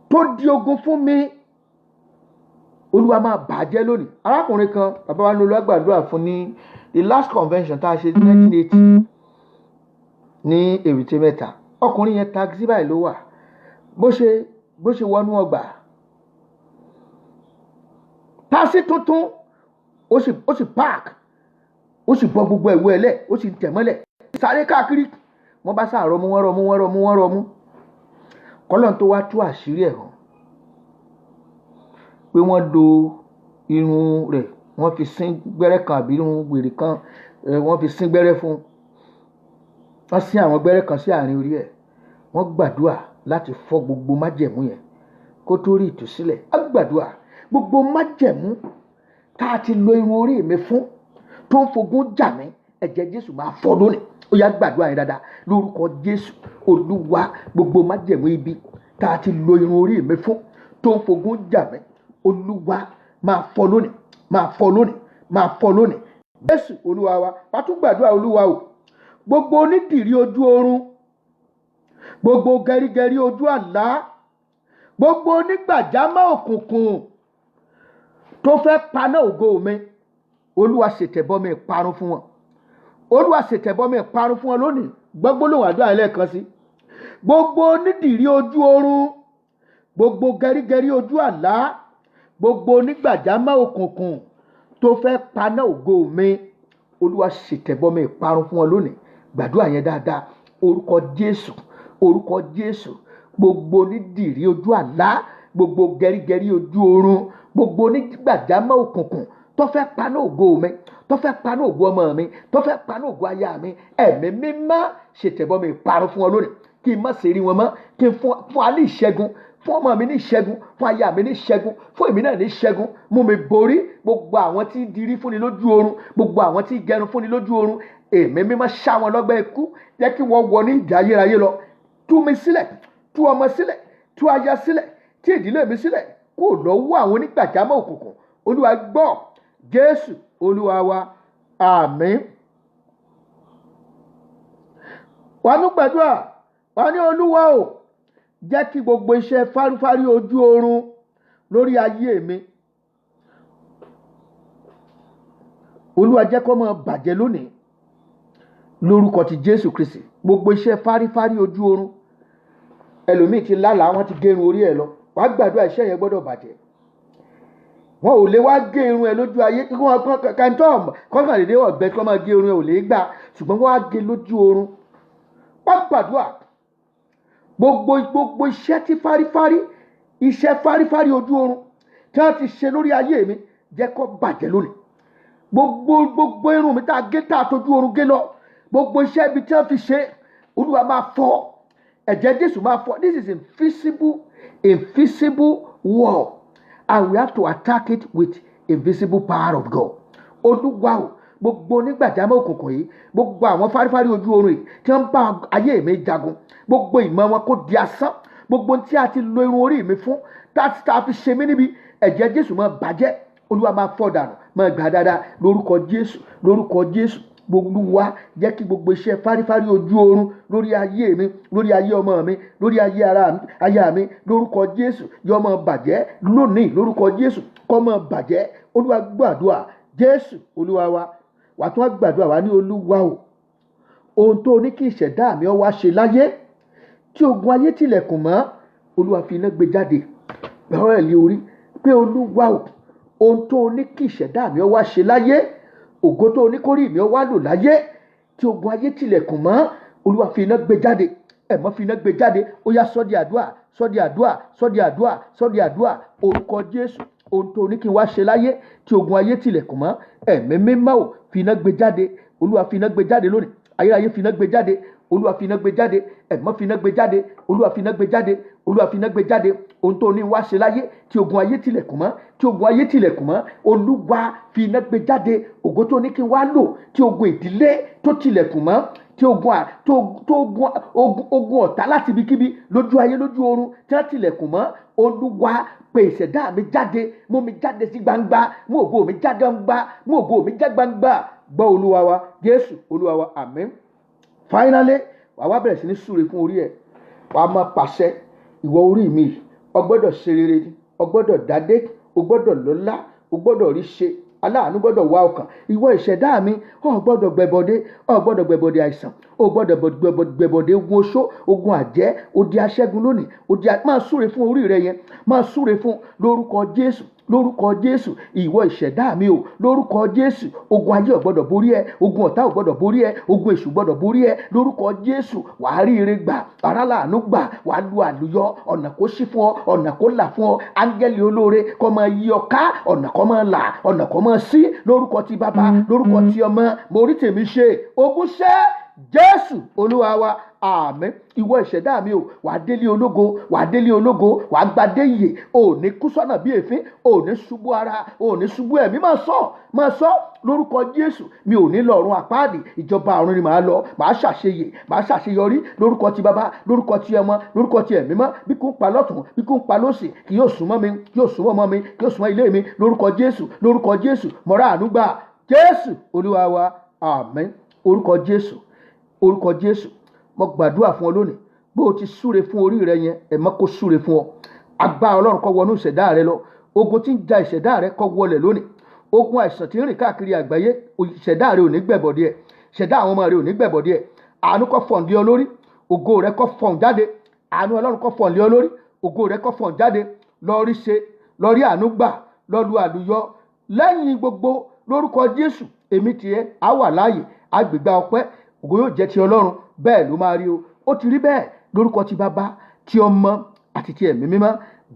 tó di ogun fún mi, Olúwa máa bàjẹ́ lónìí. Arákùnrin kan, bàbá wa ní Olúwa gbàdúrà fún ní the last convention tá a ṣe 1980 ní Èbúté Mẹ́ta. Ọkùnrin yẹn taxi báyìí ló wà. Bó ṣe wọnú ọgbà, taxi tuntun ó sì park, ó sì bọ́ gbogbo ẹ̀wù ẹ̀lẹ̀, ó sì tẹ̀ mọ́lẹ̀, sáré káàkiri. Wọ́n bá sáà rọmú, wọ́n rọmú. Kọ́lọ́n tó wá tú àṣírí ẹ̀ hàn pé wọ́n do irun rẹ̀, wọ́n fi sín gbẹ́rẹ́ kan àbí irun wèrè kan, wọ́n fi sín gbẹ́rẹ́ fún. Wọ́n sín àwọn gbẹ́rẹ́ kan sí àárín orí ẹ̀. Wọ́n gbàdúrà láti fọ́ gbogbo májẹ̀mú yẹn kó tó rí ìtúsílẹ̀. A gbàdúrà gbogbo májẹ̀mú tá a ti lo irun orí mi fún tó ń fogun jà mí, ẹ̀jẹ̀ Jésù máa fọ́ lónìí. Ó yá gbàdúrà yẹn dáadáa lórúkọ Jésù. Olúwa, gbogbo májẹ̀mú ibi tá a ti lo irun orí mi fún tó ń fogun jà mí, Olúwa máa fọ́ lónìí, máa fọ́ lónìí, máa fọ́ lónìí. Jésù Olúwa wa. Wàá tún gbàdúrà. Olúwa o, gbogbo onídìrí ojú oorun, gbogbo gẹrígẹrí ojú àlá, gbogbo onígbàjámọ̀ òkùnkùn tó fẹ́ paná ògo mi, Olúwa ṣètẹ̀bọmi ìparun fún wọn. Olúwa ṣètẹ̀bọmi ìparun fún wọn lónìí. Gbogbo lòun àdúrà ẹlẹ́ẹ̀kan sí. Gbogbo onídìrí ojú oorun, gbogbo gẹrígẹrí ojú àlá, gbogbo onígbàjámọ̀ òkùnkùn tó fẹ́ paná ògo mi, olúwa ṣètẹ̀bọmi ìparun fún wọn lónìí. Gbàdúrà yẹn dáadáa. Orúkọ Jésù, orúkọ Jésù, gbogbo onídìrí ojú àlá, gbogbo gẹrígẹrí ojú oorun, gbogbo onígbàjámọ̀ òkùnkùn tó fẹ́ paná ògo mi, tó fẹ́ paná ògo ọmọ mi, tó fẹ́ paná ògo aya mi, ẹ̀mí mímọ́ ṣètẹ̀bọmi ìparun fún wọn lónìí. Kí n má ṣe rí wọn mọ́, kí n fún wa ní ìṣẹ́gun, fún ọmọ mi ní ìṣẹ́gun, fún aya mi ní ìṣẹ́gun, fún èmi náà ní ìṣẹ́gun. Mú mi borí gbogbo àwọn tí dirí fúnni lójú oorun, gbogbo àwọn tí gẹrun fúnni lójú oorun. Èmi mímọ́ ṣá wọn lọ́gbẹ́ ikú, jẹ́ kí wọ́n wọ ní ìdí ayérayé lọ. Tú mi sílẹ̀, tú ọmọ sílẹ̀, tú aya sílẹ̀, tú ìdílé mi sílẹ̀ kó lọ́wọ́ àwọn onígbàjámọ̀ òkùnkùn. Olúwa gbọ́, Jésù Olúwa wa, àmín. Wàá tún gbàdúrà, wàá ní Olúwa o, jẹ́ kí gbogbo iṣẹ́ fárífárí ojú oorun lórí ayé mi, Olúwa jẹ́ kó máa bàjẹ́ lónìí lórúkọ ti Jésù Kristi. Gbogbo iṣẹ́ fárífárí ojú oorun, ẹlòmíì ti lálàá, wọ́n ti gérun orí ẹ̀ lọ. Wàá gbàdúrà, iṣẹ́ yẹn gbọ́dọ̀ bàjẹ́. Wọn ò lè wá gé irun ẹ lójú ayé kí wọ́n kọ́ńtà dédé ọ̀gbẹ́ kí wọ́n máa gé irun ẹ, ò lè gbà, ṣùgbọ́n wọ́n á gé lójú oorun. Wọ́n gbàdúrà, gbogbo iṣẹ́ tí fárífárí, iṣẹ́ fárífárí ojú oorun tí wọ́n ti ṣe lórí ayé mi, jẹ́ kó bàjẹ́ lónìí. Gbogbo irun mi tá a gé, tá a tójú oorun gé lọ, gbogbo iṣẹ́ ibi tí wọ́n fi ṣe, Olúwa máa fọ́, ẹ̀jẹ̀ Jésù máa fọ́. This is invisible war, and we have to attack it with invisible power of God. Olúwa o, gbogbo onígbàjámọ̀ òkùnkùn yìí, gbogbo àwọn fárífárí ojú oorun yìí tí wọ́n bá ayé mi jagun, gbogbo ìmọ̀ wọn kó di asán. Gbogbo tí a ti lo irun orí mi fún, tá a fi ṣe mí níbi, ẹ̀jẹ̀ Jésù máa bàjẹ́. Olúwa máa fọ́ dànù, máa gbà dáadáa lórúkọ Jésù, lórúkọ Jésù. Olúwa jẹ́ kí gbogbo iṣẹ́ fárífárí ojú oorun lórí ayé mi, lórí ayé ọmọ mi, lórí ayé aya mi, lórúkọ Jésù yó máa bàjẹ́ lónìí, lórúkọ Jésù kó máa bàjẹ́. Olúwa gbàdúrà, Jésù Olúwa wa. Wà tún gbàdúrà wá ní Olúwa o, ohun tó ní kí ìṣẹ̀dá mi ó wá ṣe láyé tí ogun ayé tilẹ̀kùn mọ́, Olúwa fi iná gbé jáde. Gbàrọ̀ ẹ̀ lé orí pé Olúwa o, ohun tó ní kí ìṣẹ̀dá mi ó wá ṣe láyé, ògo tó ní kórìí mi ó wá lò láyé tí ogun ayé tilẹ̀kùn mọ́, Olúwa fi iná gbé jáde. Ẹ̀mọ́ fi iná gbé jáde. Ó yá sọ́ di àdúrà, sọ́ di àdúrà, sọ́ di àdúrà, sọ́ di àdúrà. Orúkọ Jésù, ohun tó ní kí n wá ṣe láyé tí ogun ayé tilẹ̀kùn mọ́, ẹ̀mí mímọ́ ò fi iná gbé jáde. Olúwa fi iná gbé jáde lónìí. Ayérayé fi iná gbé jáde. Olúwa fi iná gbé jáde. Ẹ̀mọ́ fi iná gbé jáde. Olúwa fi iná gbé jáde. Olúwa fi iná gbé jáde. Ohun tó ní wá ṣe láyé tí ogun ayé tilẹ̀kùn mọ́, tí ogun ayé tilẹ̀kùn mọ́, Olúwa fi iná gbé jáde. Ògo tó ní kí n wá lò tí ogun ìdílé tó tilẹ̀kùn mọ́, tí ogun ọ̀tá láti ibikíbi lójú ayé lójú oorun tí wọ́n tilẹ̀kùn mọ́, Olúwa pè ìṣẹ̀dá mi jáde, mú mi jáde sí gbangba, mú ògo mi jáde gbangba, mú ògo mi jáde gbangba. Gbọ́ Olúwa wa, Jésù Olúwa wa, àmín. Finally, wàá wá bẹ̀rẹ̀ sí ní súre fún orí ẹ̀. Wàá máa pàṣẹ, ìwọ orí mi, o gbọ́dọ̀ ṣe rere, o gbọ́dọ̀ dádé, o gbọ́dọ̀ lọ́lá, o gbọ́dọ̀ rí ṣe, aláàánú gbọ́dọ̀ wá ọkàn. Ìwọ ìṣẹ̀dá mi, o gbọ́dọ̀ gbẹbọdé àìsàn, o gbọ́dọ̀ gbẹbọdé ogun oṣó, ogun àjẹ́, ó di aṣẹ́gun lónìí. Máa súre fún orí rẹ yẹn, máa súre fún lórúkọ Jésù, lórúkọ Jésù. Ìwọ ìṣẹ̀dá mi o, lórúkọ Jésù, ogun ayé ò gbọ́dọ̀ borí ẹ, ogun ọ̀tá ò gbọ́dọ̀ borí ẹ, ogun èṣù gbọ́dọ̀ borí ẹ. Lórúkọ Jésù, wàá rí ire gbà, aráàlú gbà, wàá lu àlùyọ, ọ̀nà kó ṣí fún ọ, ọ̀nà kó là fún ọ. Áńgẹ́lì olóore kó máa yí ọ ká, ọ̀nà kó máa là, ọ̀nà kó máa ṣí. Lórúkọ ti Bàbá, lórúkọ ti Ọmọ, mo rí tèmi ṣe, ogun ṣẹ́. Jésù Olúwa wa, àmín. Ìwọ ìṣẹ̀dá mi o, wàá délé ológo, wàá délé ológo, wàá gbadé ìyè, ò ní kú sọ́nà bí èéfín, ò ní ṣubú ara, ò ní ṣubú ẹ̀mí. Máa sọ lórúkọ Jésù. Mi ò ní lọ ọ̀run àpáàdì, ìjọba ọ̀run ni màá lọ. Màá ṣàṣeyè, màá ṣàṣeyọrí lórúkọ ti Bàbá, lórúkọ ti Ọmọ, lórúkọ ti Ẹ̀mí Mímọ́. Bí kò ń pa lọ́tùn, bí kò ń pa lósì, kì yóò súnmọ́ mi, kì yóò súnmọ́ ọmọ mi, kì yóò súnmọ́ ilé mi. Lórúkọ Jésù, lórúkọ Jésù, mo rà àánú gbà. Jésù Olúwa wa, àmín. Orúkọ Jésù, orúkọ Jésù. Mo gbàdúrà fún ọ lónìí, bó o ti súre fún orí rẹ yẹn, ẹ̀mọ́ kó súre fún ọ. Agbára Ọlọ́run kó wọnú ìṣẹ̀dá rẹ lọ. Ogun tí ń ja ìṣẹ̀dá rẹ kó wọlẹ̀ lónìí. Ogun àìsàn tí ń rìn káàkiri àgbáyé, ìṣẹ̀dá rẹ ò ní gbẹ̀bọ̀dé ẹ̀, ìṣẹ̀dá àwọn ọmọ rẹ ò ní gbẹ̀bọ̀dé ẹ̀. Àánú kó fọ̀n lé ọ lórí, ògo rẹ kó fọ̀n jáde. Àánú Ọlọ́run kó fọ̀n lé ọ lórí, ògo rẹ kó fọ̀n jáde. Lọ rí ṣe, lọ rí àánú gbà, lọ lu àlùyọ. Lẹ́yìn gbogbo, lórúkọ Jésù, èmi tiẹ̀ á wà láàyè agbègbè ọpẹ́ ògo yóò jẹ́ ti Ọlọ́run bẹ́ẹ̀ ló máa rí o ó ti rí bẹ́ẹ̀ lórúkọ ti bàbá ti ọmọ àti ti ẹ̀mí mímọ́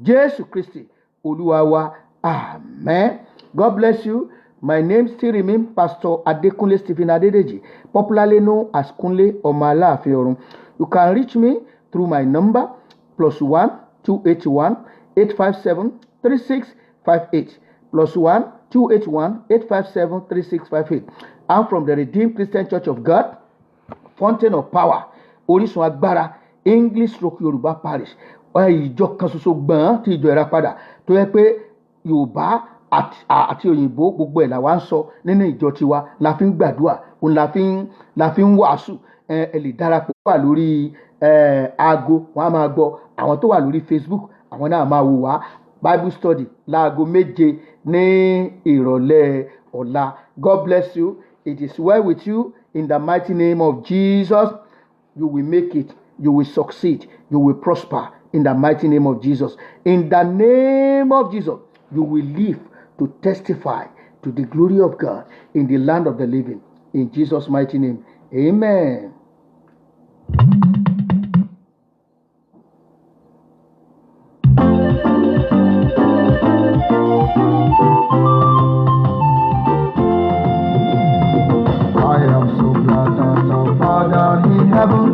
Jésù Kristi Olúwa wa amen. God bless you. My name still remains Pastor Adekunle Stephen Adedeji, popularly known as Kunle Ọmọ Aláàfin Ọ̀run. You can reach me through my number +1 281 857 3658 +1 281 857 3658. I'm from the Redeemed Christian Church of God, Fountain of Power, Orísun Agbára, English Rock Yorùbá Parish. Ìjọ kan ṣoṣo gbọ̀n tí ìjọ Ìràpadà tó yẹ pé Yorùbá àti òyìnbó gbogbo ẹ̀ làwa ń sọ nínú ìjọ tiwa la fi ń gbàdúrà òun la fi ń wàásù. Ẹ lè darapọ̀ wà lórí aago wọn a máa gbọ́ àwọn tó wà lórí Facebook àwọn náà máa wò wá Bible study láago 7 ní ìrọ̀lẹ́ ọ̀la. God bless you. It is well with you in the mighty name of Jesus. You will make it. You will succeed. You will prosper in the mighty name of Jesus. In the name of Jesus, you will live to testify to the glory of God in the land of the living. In Jesus' mighty name, amen. I am so glad that our Father in heaven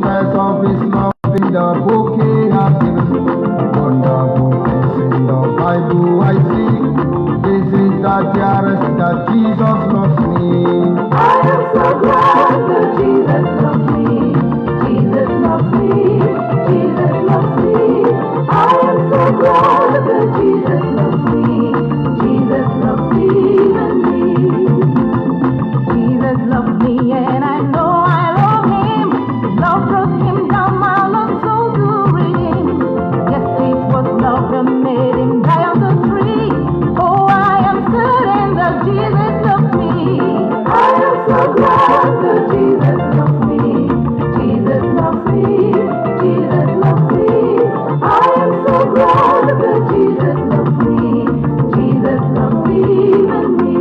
says of his love in the book he has given. Wonderful things in the Bible I see. This is the dearest that Jesus loves me. I am so glad that Jesus loves me. Jesus loves me. Jesus loves me. I am so glad that Jesus loves me. Jesus loves even me. Jesus loves me and I know I love him. Love brought him down, my lost soul to redeem. Yes, it was love that made him die on the tree. Oh, I am certain that Jesus loves me. I am so glad that Jesus loves me. Jesus loves me. Jesus loves me. I am so glad that Jesus loves me. Jesus loves even me.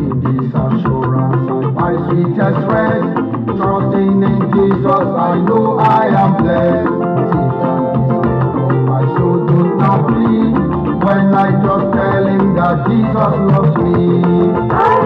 In this assurance I find sweetest rest. Trusting in Jesus, I know I am blessed. Satan is scared of my soul, do not flee. When I just tell him that Jesus loves me. I